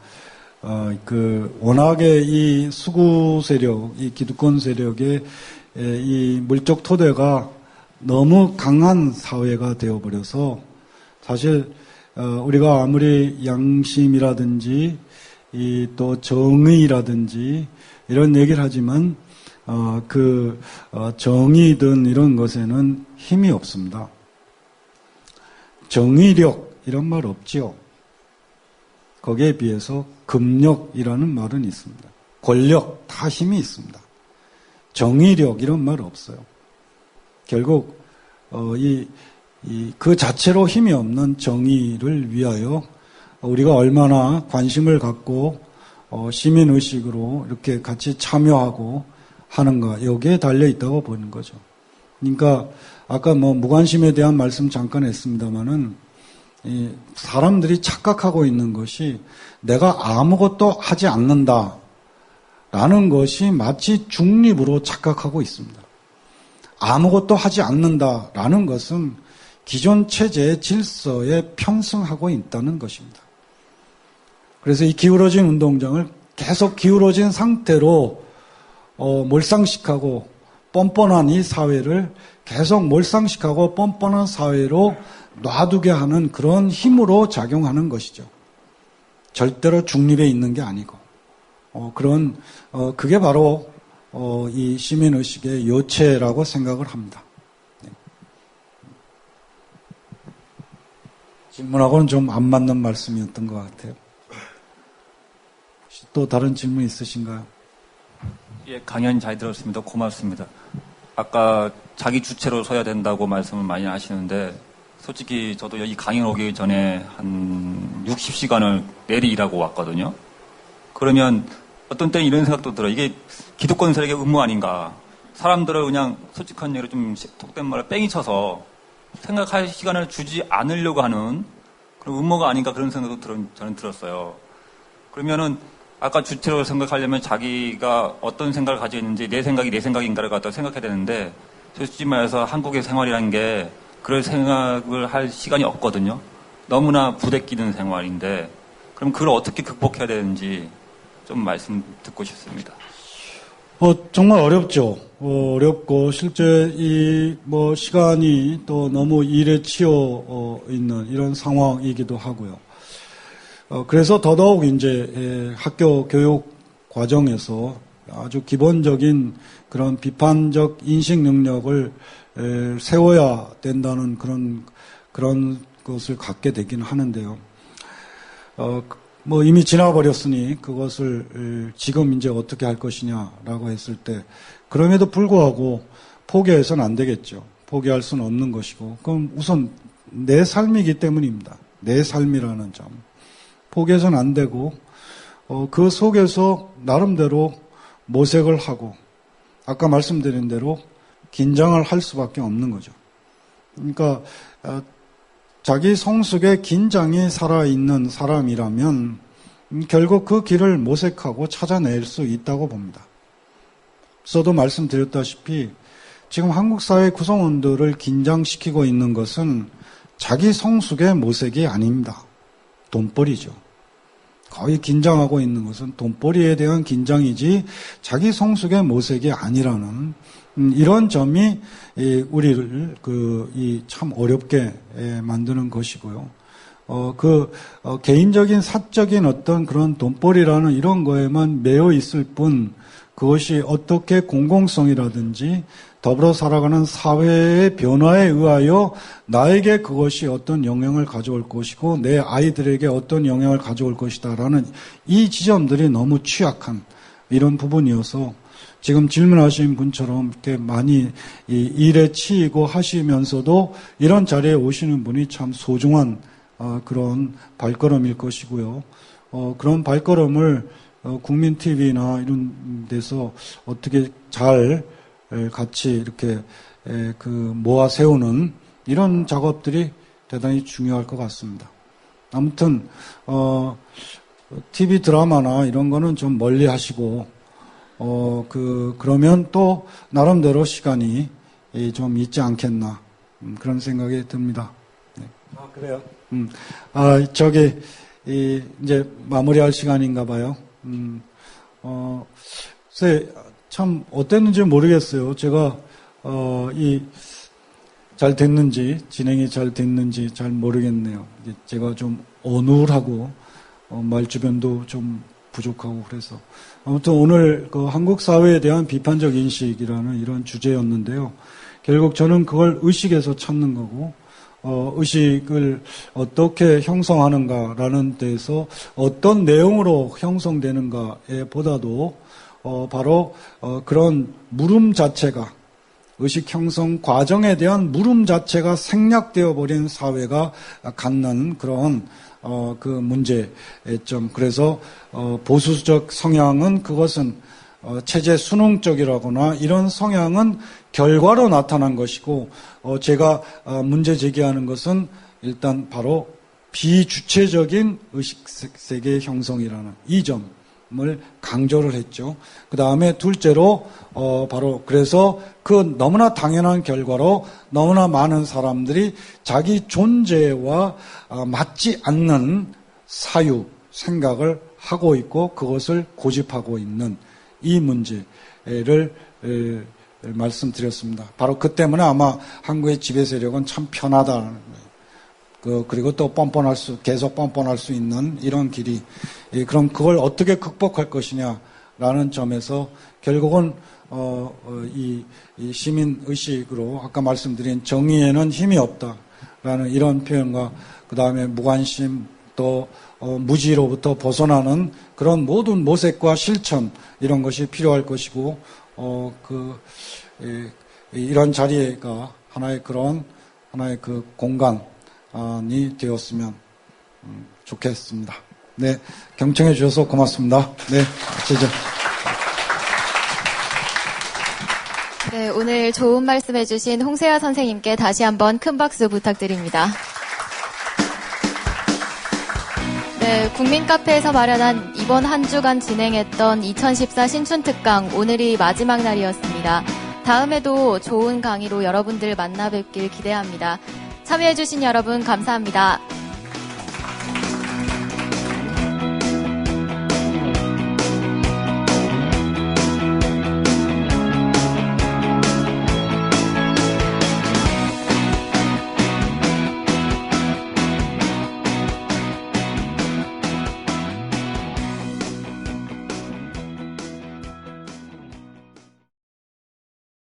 B: 워낙에 이 수구 세력, 이 기득권 세력의 이 물적 토대가 너무 강한 사회가 되어버려서 사실 우리가 아무리 양심이라든지 또 정의라든지 이런 얘기를 하지만 정의든 이런 것에는 힘이 없습니다. 정의력 이런 말 없지요. 거기에 비해서 금력이라는 말은 있습니다. 권력 다 힘이 있습니다. 정의력 이런 말 없어요. 결국 그 자체로 힘이 없는 정의를 위하여 우리가 얼마나 관심을 갖고 시민의식으로 이렇게 같이 참여하고 하는가 여기에 달려 있다고 보는 거죠. 그러니까 아까 무관심에 대한 말씀 잠깐 했습니다마는 사람들이 착각하고 있는 것이 내가 아무것도 하지 않는다라는 것이 마치 중립으로 착각하고 있습니다. 아무것도 하지 않는다라는 것은 기존 체제의 질서에 편승하고 있다는 것입니다. 그래서 이 기울어진 운동장을 계속 기울어진 상태로 몰상식하고 뻔뻔한 이 사회를 계속 몰상식하고 뻔뻔한 사회로 놔두게 하는 그런 힘으로 작용하는 것이죠. 절대로 중립에 있는 게 아니고 그게 바로 이 시민의식의 요체라고 생각을 합니다. 네. 질문하고는 좀 안 맞는 말씀이었던 것 같아요. 혹시 또 다른 질문 있으신가요?
G: 예, 강연 잘 들었습니다. 고맙습니다. 아까 자기 주체로 서야 된다고 말씀을 많이 하시는데 솔직히 저도 이 강연 오기 전에 한 60시간을 내리 일하고 왔거든요. 그러면 어떤 때는 이런 생각도 들어요. 이게 기득권 세력의 음모 아닌가. 사람들을 그냥 솔직한 얘기로 좀 속된 말을 뺑이 쳐서 생각할 시간을 주지 않으려고 하는 그런 음모가 아닌가 그런 생각도 저는 들었어요. 그러면은 아까 주체로 생각하려면 자기가 어떤 생각을 가지고 있는지 내 생각이 내 생각인가를 갖다 생각해야 되는데 솔직히 말해서 한국의 생활이라는 게 그럴 생각을 할 시간이 없거든요. 너무나 부대끼는 생활인데 그럼 그걸 어떻게 극복해야 되는지 좀 말씀 듣고 싶습니다.
B: 정말 어렵죠. 어렵고 실제 시간이 또 너무 일에 치여 있는 이런 상황이기도 하고요. 그래서 더더욱 이제 학교 교육 과정에서 아주 기본적인 그런 비판적 인식 능력을 세워야 된다는 그런 것을 갖게 되긴 하는데요. 이미 지나버렸으니 그것을 지금 이제 어떻게 할 것이냐라고 했을 때 그럼에도 불구하고 포기해서는 안 되겠죠. 포기할 수는 없는 것이고 그럼 우선 내 삶이기 때문입니다. 내 삶이라는 점. 포기해서는 안 되고 그 속에서 나름대로 모색을 하고 아까 말씀드린 대로 긴장을 할 수밖에 없는 거죠. 그러니까 자기 성숙의 긴장이 살아있는 사람이라면 결국 그 길을 모색하고 찾아낼 수 있다고 봅니다. 저도 말씀드렸다시피 지금 한국 사회 구성원들을 긴장시키고 있는 것은 자기 성숙의 모색이 아닙니다. 돈벌이죠. 거의 긴장하고 있는 것은 돈벌이에 대한 긴장이지 자기 성숙의 모색이 아니라는 이런 점이 우리를 참 어렵게 만드는 것이고요. 개인적인 사적인 어떤 그런 돈벌이라는 이런 거에만 매여 있을 뿐 그것이 어떻게 공공성이라든지 더불어 살아가는 사회의 변화에 의하여 나에게 그것이 어떤 영향을 가져올 것이고 내 아이들에게 어떤 영향을 가져올 것이다라는 이 지점들이 너무 취약한 이런 부분이어서 지금 질문하신 분처럼 이렇게 많이 이 일에 치이고 하시면서도 이런 자리에 오시는 분이 참 소중한 그런 발걸음일 것이고요. 그런 발걸음을 국민TV나 이런 데서 어떻게 잘 같이 이렇게 모아 세우는 이런 작업들이 대단히 중요할 것 같습니다. 아무튼 TV 드라마나 이런 거는 좀 멀리 하시고 그러면 또 나름대로 시간이 좀 있지 않겠나 그런 생각이 듭니다. 네.
C: 그래요?
B: 이제 마무리할 시간인가 봐요. 글쎄, 참, 어땠는지 모르겠어요. 제가, 잘 됐는지, 진행이 잘 됐는지 잘 모르겠네요. 제가 좀 어눌하고, 말주변도 좀 부족하고 그래서. 아무튼 오늘 한국 사회에 대한 비판적 인식이라는 이런 주제였는데요. 결국 저는 그걸 의식에서 찾는 거고, 의식을 어떻게 형성하는가라는 데서 어떤 내용으로 형성되는가에 보다도 바로 그런 물음 자체가 의식 형성 과정에 대한 물음 자체가 생략되어 버린 사회가 갖는 그런 그 문제점. 그래서 보수적 성향은 그것은 체제 순응적이라거나 이런 성향은 결과로 나타난 것이고 제가 문제 제기하는 것은 일단 바로 비주체적인 의식세계 형성이라는 이 점을 강조를 했죠. 그 다음에 둘째로 바로 그래서 그 너무나 당연한 결과로 너무나 많은 사람들이 자기 존재와 맞지 않는 사유, 생각을 하고 있고 그것을 고집하고 있는 이 문제를 말씀드렸습니다. 바로 그 때문에 아마 한국의 지배 세력은 참 편하다는 거예요. 그리고 또 계속 뻔뻔할 수 있는 이런 길이. 그럼 그걸 어떻게 극복할 것이냐라는 점에서 결국은, 이 시민 의식으로 아까 말씀드린 정의에는 힘이 없다라는 이런 표현과 그 다음에 무관심 또 무지로부터 벗어나는 그런 모든 모색과 실천 이런 것이 필요할 것이고 이런 자리가 하나의 그 공간이 되었으면 좋겠습니다. 네, 경청해 주셔서 고맙습니다. 네, 시죠.
A: 네, 오늘 좋은 말씀해 주신 홍세아 선생님께 다시 한번 큰 박수 부탁드립니다. 네, 국민카페에서 마련한 이번 한 주간 진행했던 2014 신춘특강 오늘이 마지막 날이었습니다. 다음에도 좋은 강의로 여러분들 만나 뵙길 기대합니다. 참여해주신 여러분 감사합니다.